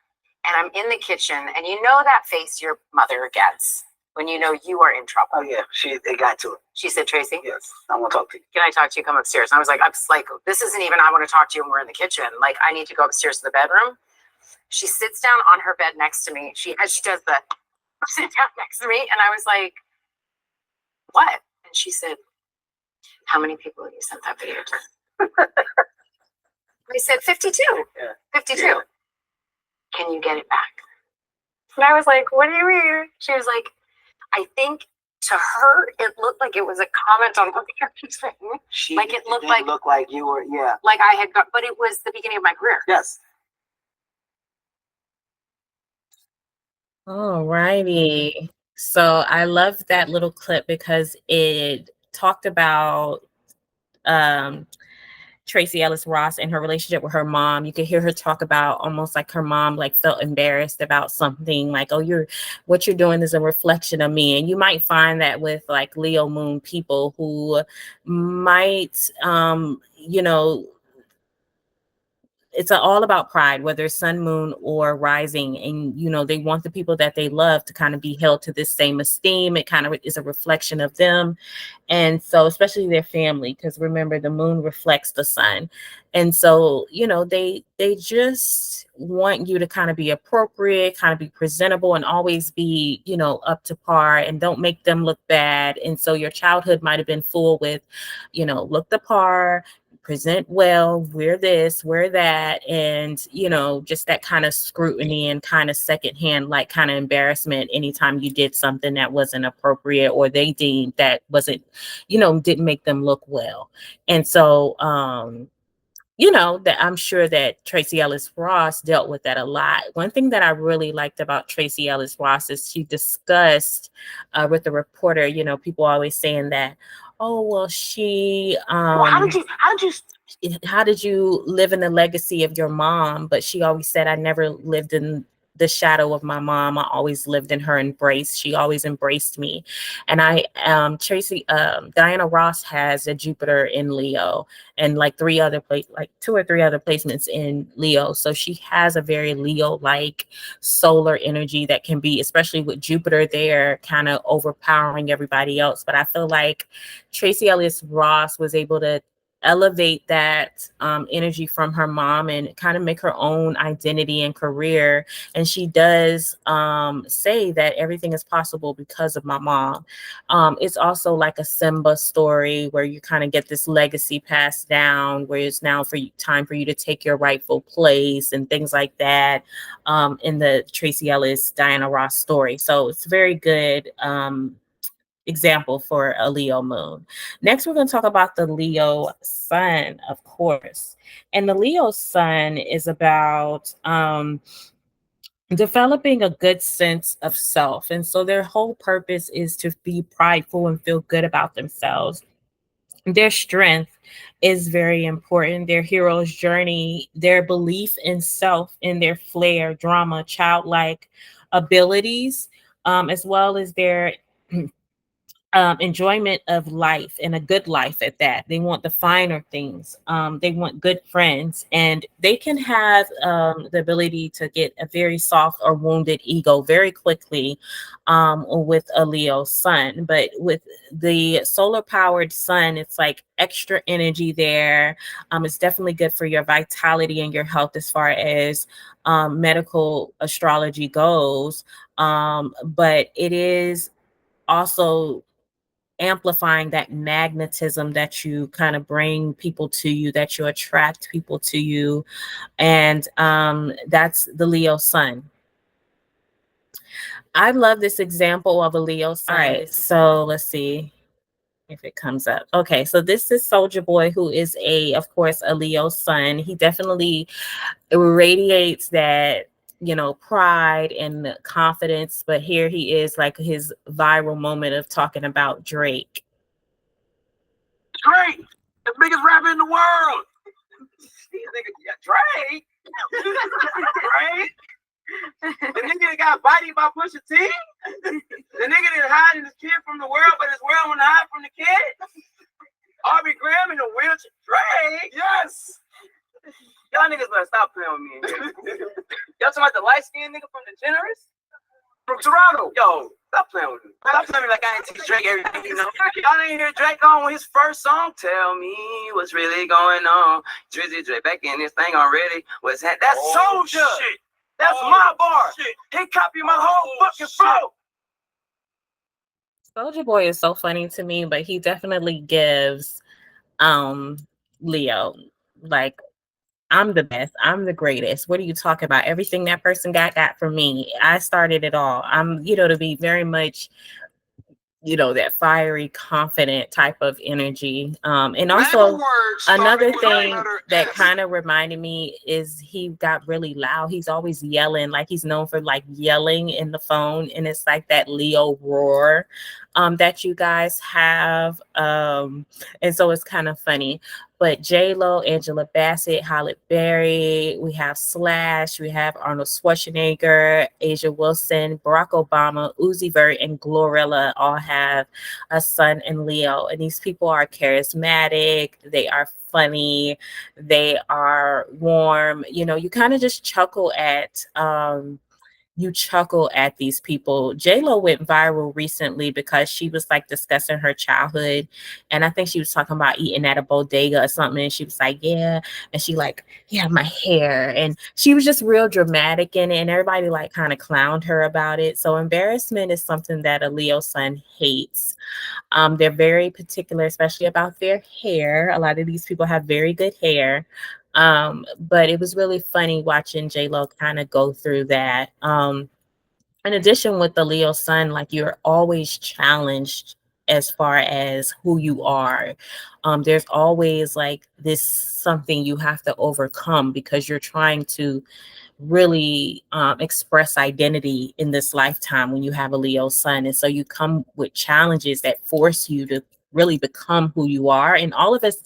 And I'm in the kitchen, and you know that face your mother gets when you know you are in trouble. Oh yeah. They got to it. She said, Tracy, Yes. I want to talk to you. can I talk to you? Come upstairs. And I was like, this isn't even, I want to talk to you when we're in the kitchen. Like, I need to go upstairs to the bedroom. She sits down on her bed next to me. She does the sit down next to me. And I was like, what? And she said, how many people have you sent that video to? I said, 52. Yeah. 52. Yeah. Can you get it back? And I was like, what do you mean? She was like, I think to her, it looked like it was a comment on what you're saying. Like it looked didn't look like you were, yeah. like I had got, but it was the beginning of my career. Yes. All righty. So I love that little clip because it talked about Tracy Ellis Ross and her relationship with her mom. You could hear her talk about almost like her mom like felt embarrassed about something, like, oh, what you're doing is a reflection of me. And you might find that with like Leo moon people who might it's all about pride, whether it's sun, moon, or rising. And, they want the people that they love to kind of be held to this same esteem. It kind of is a reflection of them. And so, especially their family, because remember, the moon reflects the sun. And so, they just want you to kind of be appropriate, kind of be presentable, and always be, up to par, and don't make them look bad. And so your childhood might have been full with, look the par, present well, wear this, wear that, and just that kind of scrutiny and kind of secondhand like kind of embarrassment anytime you did something that wasn't appropriate or they deemed that wasn't, didn't make them look well. And so that I'm sure that Tracy Ellis Ross dealt with that a lot. One thing that I really liked about Tracy Ellis Ross is she discussed with the reporter, people always saying that, oh, well, she Well, how did you live in the legacy of your mom? But she always said, I never lived in the shadow of my mom. I always lived in her embrace. She always embraced me. And Diana Ross has a Jupiter in Leo and like 2 or 3 other placements in Leo. So she has a very Leo-like solar energy that can be, especially with Jupiter there, kind of overpowering everybody else. But I feel like Tracy Ellis Ross was able to elevate that energy from her mom and kind of make her own identity and career. And she does say that everything is possible because of my mom. It's also like a Simba story where you kind of get this legacy passed down, where it's now time for you to take your rightful place and things like that in the Tracy Ellis Diana Ross story. So it's very good example for a Leo moon. Next, we're going to talk about the Leo sun, of course. And the Leo sun is about developing a good sense of self. And so their whole purpose is to be prideful and feel good about themselves. Their strength is very important. Their hero's journey, their belief in self, in their flair, drama, childlike abilities, as well as their enjoyment of life, and a good life at that. They want the finer things. They want good friends, and they can have the ability to get a very soft or wounded ego very quickly with a Leo sun. But with the solar powered sun, it's like extra energy there. It's definitely good for your vitality and your health as far as medical astrology goes. But it is also amplifying that magnetism that you kind of bring people to you, that you attract people to you. And that's the Leo sun. I love this example of a Leo sun. All right, so let's see. if it comes up. Okay, so this is Soldier Boy, who is of course, a Leo sun. He definitely radiates that, pride and confidence. But here he is, like his viral moment of talking about Drake. Drake, the biggest rapper in the world. Drake? Drake? The nigga that got bodied by Pusha T? The nigga that hiding his kid from the world, but his world won't hide from the kid? Aubrey Graham in a wheelchair? Drake? Yes! Y'all niggas better stop playing with me. Y'all talking about the light-skinned nigga from the Generous? From Toronto? Yo, stop playing with me. Stop playing with me like I ain't teach Drake everything, you know? Y'all ain't hear Drake on his first song? Tell me what's really going on. Drizzy Drake back in this thing already. What's that? That's Soldier! Shit. That's my bar. Shit. He copied my whole fucking flow. Soldier Boy is so funny to me, but he definitely gives Leo, like, I'm the best. I'm the greatest. What are you talking about? Everything that person got from me. I started it all. I'm, to be very much, that fiery, confident type of energy. And also another thing that kind of reminded me is he got really loud. He's always yelling, like he's known for like yelling in the phone. And it's like that Leo roar that you guys have. And so it's kind of funny. But J-Lo, Angela Bassett, Halle Berry, we have Slash, we have Arnold Schwarzenegger, Asia Wilson, Barack Obama, Uzi Vert, and Glorilla all have a sun in Leo. And these people are charismatic, they are funny, they are warm. You kind of just chuckle at these people. J-Lo went viral recently because she was like discussing her childhood. And I think she was talking about eating at a bodega or something. And she was like, yeah. And she like, yeah, my hair. And she was just real dramatic in it. And everybody like kind of clowned her about it. So embarrassment is something that a Leo sun hates. They're very particular, especially about their hair. A lot of these people have very good hair. But it was really funny watching J-Lo kind of go through that. In addition, with the Leo sun, like you're always challenged as far as who you are. There's always like this something you have to overcome because you're trying to really express identity in this lifetime when you have a Leo sun. And so you come with challenges that force you to really become who you are. And all of us,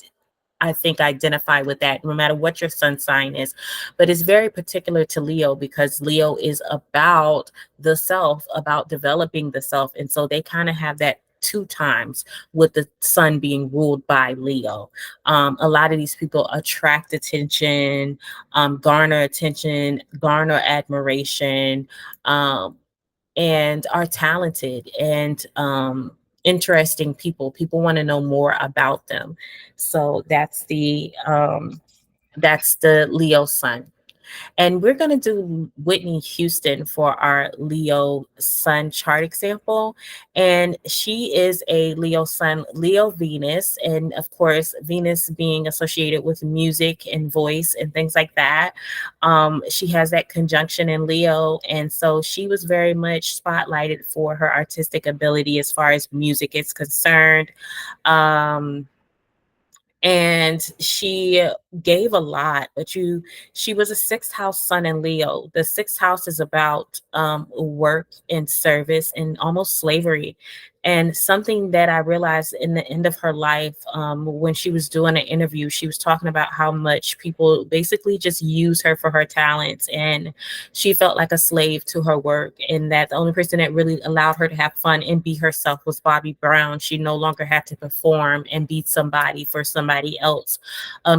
I think, identify with that no matter what your sun sign is. But it's very particular to Leo because Leo is about the self, about developing the self. And so they kind of have that two times with the sun being ruled by Leo. A lot of these people attract attention, garner admiration, and are talented and interesting people. People want to know more about them. So that's the Leo sun. And we're going to do Whitney Houston for our Leo sun chart example. And she is a Leo sun, Leo Venus. And of course, Venus being associated with music and voice and things like that. She has that conjunction in Leo. And so she was very much spotlighted for her artistic ability as far as music is concerned. And she gave a lot, but she was a sixth house sun in Leo. The sixth house is about work and service and almost slavery. And something that I realized in the end of her life, when she was doing an interview, she was talking about how much people basically just use her for her talents. And she felt like a slave to her work. And that the only person that really allowed her to have fun and be herself was Bobby Brown. She no longer had to perform and be somebody for somebody else.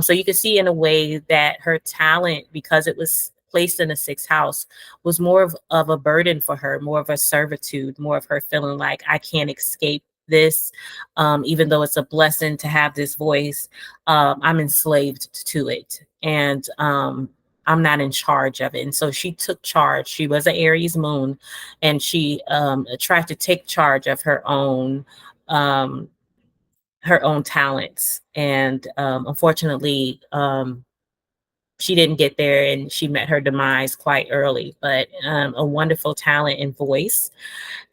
So you can see in a way that her talent, because it was placed in the sixth house, was more of a burden for her, more of a servitude, more of her feeling like I can't escape this. Even though it's a blessing to have this voice, I'm enslaved to it. And I'm not in charge of it. And so she took charge. She was an Aries moon, and she tried to take charge of her own talents. And unfortunately, she didn't get there, and she met her demise quite early, but a wonderful talent and voice.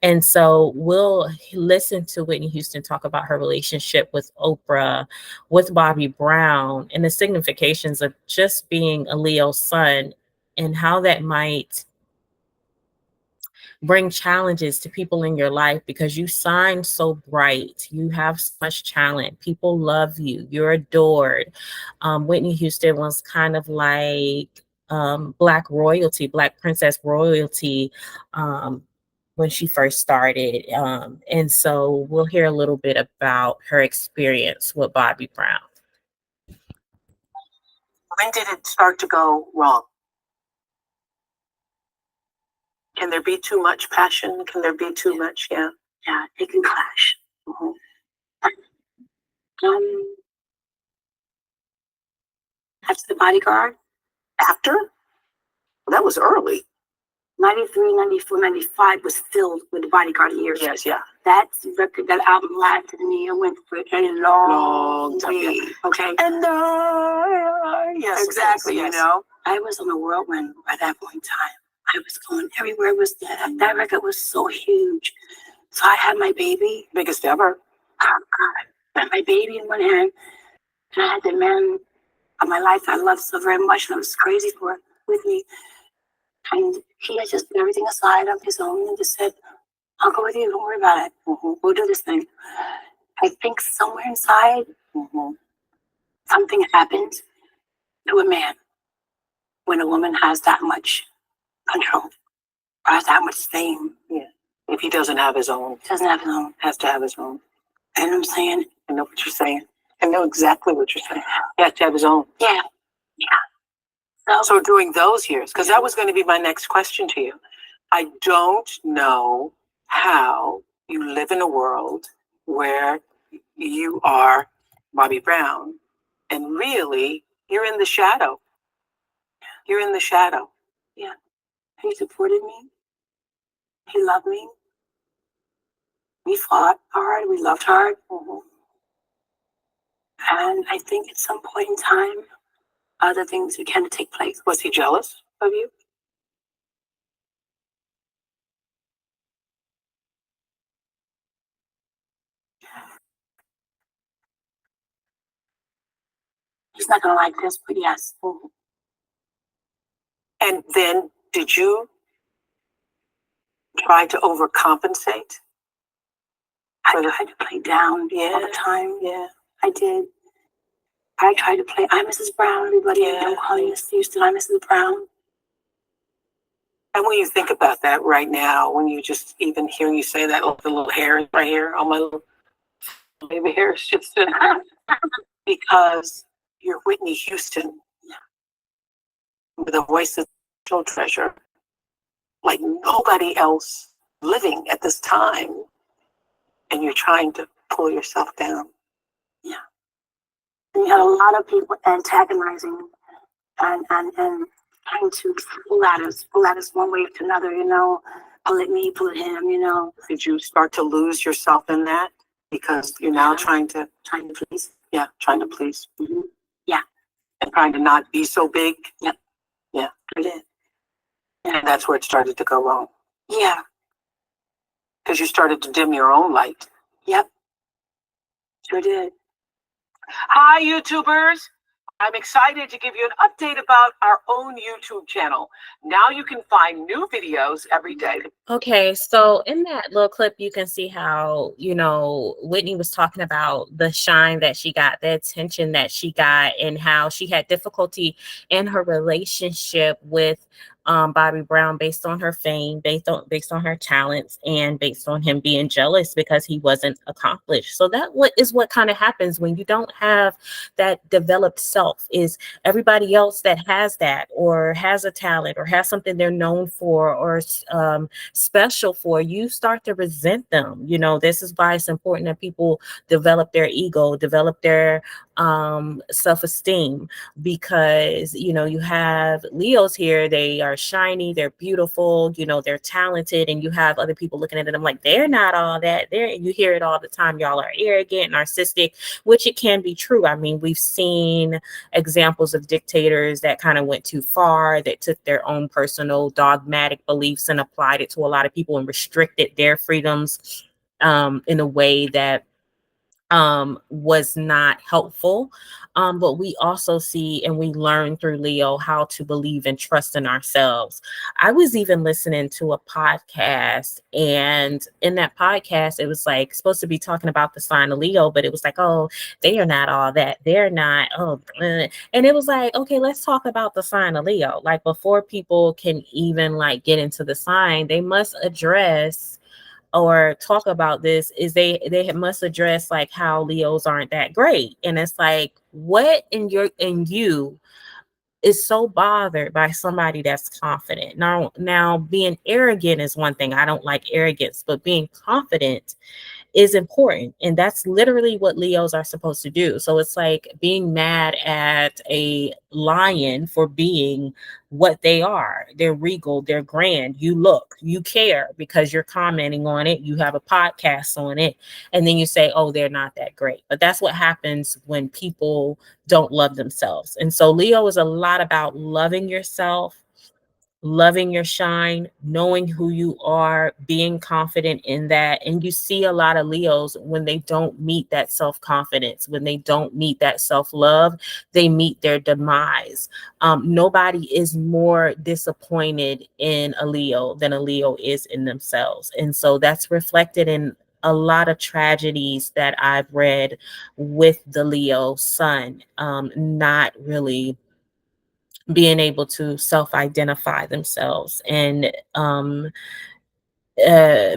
And so we'll listen to Whitney Houston talk about her relationship with Oprah, with Bobby Brown, and the significations of just being a Leo sun and how that might bring challenges to people in your life, because you shine so bright. You have so much talent. People love you. You're adored. Whitney Houston was kind of like Black royalty, Black princess royalty when she first started. And so we'll hear a little bit about her experience with Bobby Brown. When did it start to go wrong? Can there be too much passion? Can there be too much? Yeah. Yeah, it can clash. After The Bodyguard. After? Well, that was early. 93, 94, 95 was filled with The Bodyguard years. Yes, yeah. That record, that album lasted me. I went for a long way. Okay. And yes, exactly. Yes. You know, I was on a whirlwind at that point in time. I was going everywhere. It was that record was so huge. So I had my baby. biggest ever. Oh God. I had my baby in one hand. And I had the man of my life I loved so very much, and I was crazy for with me. And he had just put everything aside on his own and just said, I'll go with you, don't worry about it. We'll do this thing. I think somewhere inside, something happened to a man when a woman has that much control, or has that much fame. Yeah. If he doesn't have his own. Doesn't have his own. Has to have his own. You know what I'm saying? I know what you're saying. I know exactly what you're saying. He has to have his own. Yeah. Yeah. So during those years, because that was going to be my next question to you, I don't know how you live in a world where you are Bobby Brown and really you're in the shadow. You're in the shadow. Yeah. He supported me. He loved me. We fought hard. We loved hard. And I think at some point in time, other things began to take place. Was he jealous of you? He's not going to like this, but yes. And then did you try to overcompensate? I tried to play down all the time. Yeah. I did. I tried to play, I'm Mrs. Brown, everybody. Don't call me Miss Houston, I'm Mrs. Brown. And when you think about that right now, when you just even hear you say that, the little hair right here on my little baby hair is just because you're Whitney Houston with a voice of social treasure like nobody else living at this time, and you're trying to pull yourself down. Yeah. And you had a lot of people antagonizing and trying to pull at us one way to another, you know, pull at me, pull at him, you know. Did you start to lose yourself in that? Because you're now trying to please. Yeah, trying to please. Yeah. And trying to not be so big. Yep. Yeah. I did. And that's where it started to go wrong. Yeah. Because you started to dim your own light. Yep. Sure did. Hi, YouTubers. I'm excited to give you an update about our own YouTube channel. Now you can find new videos every day. Okay, so in that little clip, you can see how, you know, Whitney was talking about the shine that she got, the attention that she got, and how she had difficulty in her relationship with Bobby Brown based on her fame, based on her talents, and based on him being jealous because he wasn't accomplished. So that is what kind of happens when you don't have that developed self, is everybody else that has that, or has a talent, or has something they're known for, or special for, you start to resent them. You know, this is why it's important that people develop their ego, develop their self-esteem, because, you know, you have Leos here, they are are shiny, they're beautiful, you know, they're talented, and you have other people looking at them like they're not all that. You hear it all the time. Y'all are arrogant, narcissistic, which it can be true. I mean, we've seen examples of dictators that kind of went too far, that took their own personal dogmatic beliefs and applied it to a lot of people and restricted their freedoms in a way that was not helpful. But we also see and we learn through Leo how to believe and trust in ourselves. I was even listening to a podcast, and in that podcast, it was like supposed to be talking about the sign of Leo, but it was like, oh, they are not all that. They're not. And it was like, okay, let's talk about the sign of Leo. Like before people can even like get into the sign, they must address or talk about this is they must address like how Leos aren't that great. And it's like, what in you is so bothered by somebody that's confident? Now being arrogant is one thing. I don't like arrogance, but being confident is important. And that's literally what Leos are supposed to do. So it's like being mad at a lion for being what they are. They're regal, they're grand. You care because you're commenting on it. You have a podcast on it. And then you say, oh, they're not that great. But that's what happens when people don't love themselves. And so Leo is a lot about loving yourself, loving your shine, knowing who you are, being confident in that. And you see a lot of Leos when they don't meet that self-confidence, when they don't meet that self-love, they meet their demise. Nobody is more disappointed in a Leo than a Leo is in themselves. And so that's reflected in a lot of tragedies that I've read with the Leo sun, not really being able to self-identify themselves and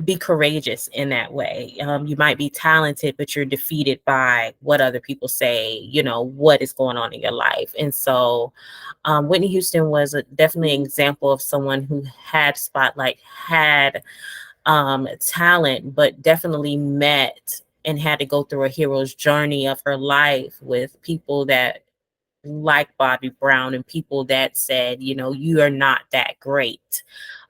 be courageous in that way. You might be talented, but you're defeated by what other people say, you know, what is going on in your life. And so Whitney Houston was definitely an example of someone who had spotlight, had talent, but definitely met and had to go through a hero's journey of her life with people that like Bobby Brown and people that said, you know, you are not that great.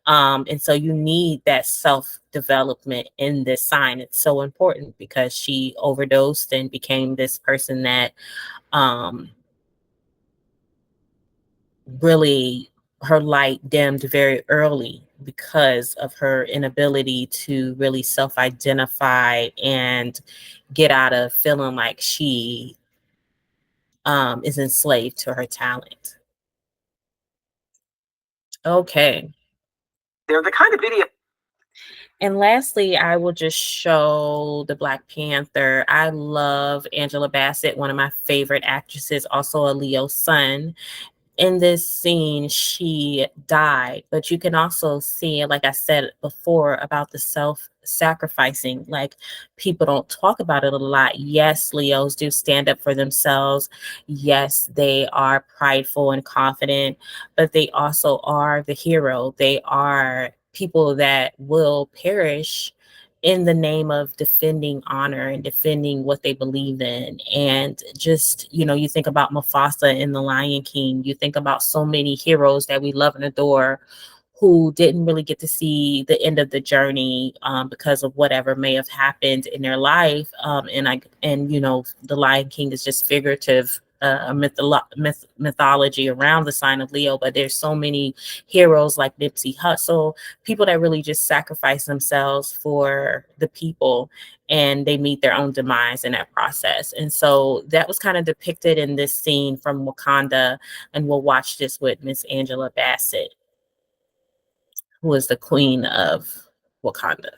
And so you need that self-development in this sign. It's so important because she overdosed and became this person that really her light dimmed very early because of her inability to really self-identify and get out of feeling like she is enslaved to her talent. Okay. They're the kind of video. And lastly, I will just show the Black Panther. I love Angela Bassett, one of my favorite actresses, also a Leo sun. In this scene, she died, but you can also see, like I said before, about the self-sacrificing. Like people don't talk about it a lot. Yes, Leos do stand up for themselves. Yes, they are prideful and confident, but they also are the hero. They are people that will perish in the name of defending honor and defending what they believe in. And just, you know, you think about Mufasa in The Lion King, you think about so many heroes that we love and adore who didn't really get to see the end of the journey because of whatever may have happened in their life. And you know, The Lion King is just figurative, mythology around the sign of Leo, but there's so many heroes like Nipsey Hussle, people that really just sacrifice themselves for the people, and they meet their own demise in that process. And so that was kind of depicted in this scene from Wakanda, and we'll watch this with Miss Angela Bassett, who is the queen of Wakanda.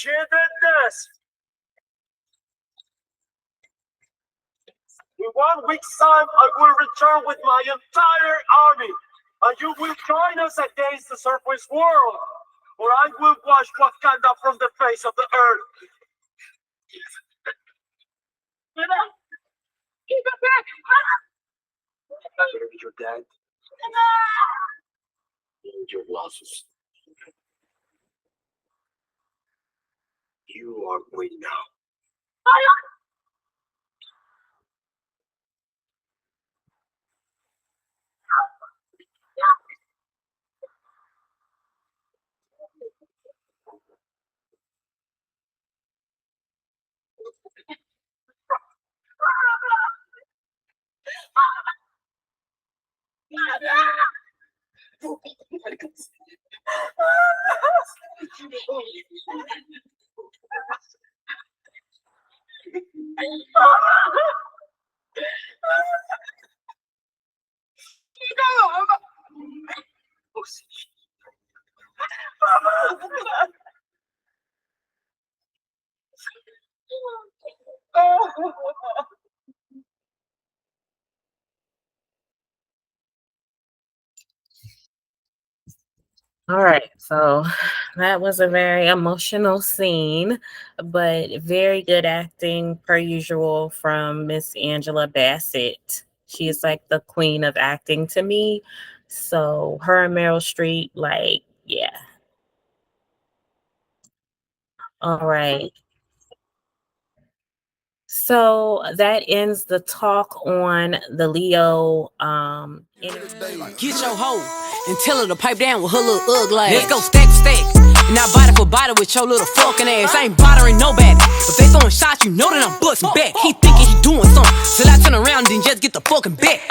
this. In 1 week's time, I will return with my entire army, and you will join us against the surface world, or I will wash Wakanda from the face of the earth. Your dad and your losses. You are free now. All right, so that was a very emotional scene, but very good acting per usual from Miss Angela Bassett. She is like the queen of acting to me. So her and Meryl Streep, like, yeah. All right. So that ends the talk on the Leo Get your hoe and tell her to pipe down with her little ugly ass. Let's go stack to stack. And I body for body with your little fucking ass. I ain't bothering nobody. If they throwing shots, you know that I'm busting back. He thinking he doing something. Till I turn around and just get the fucking back.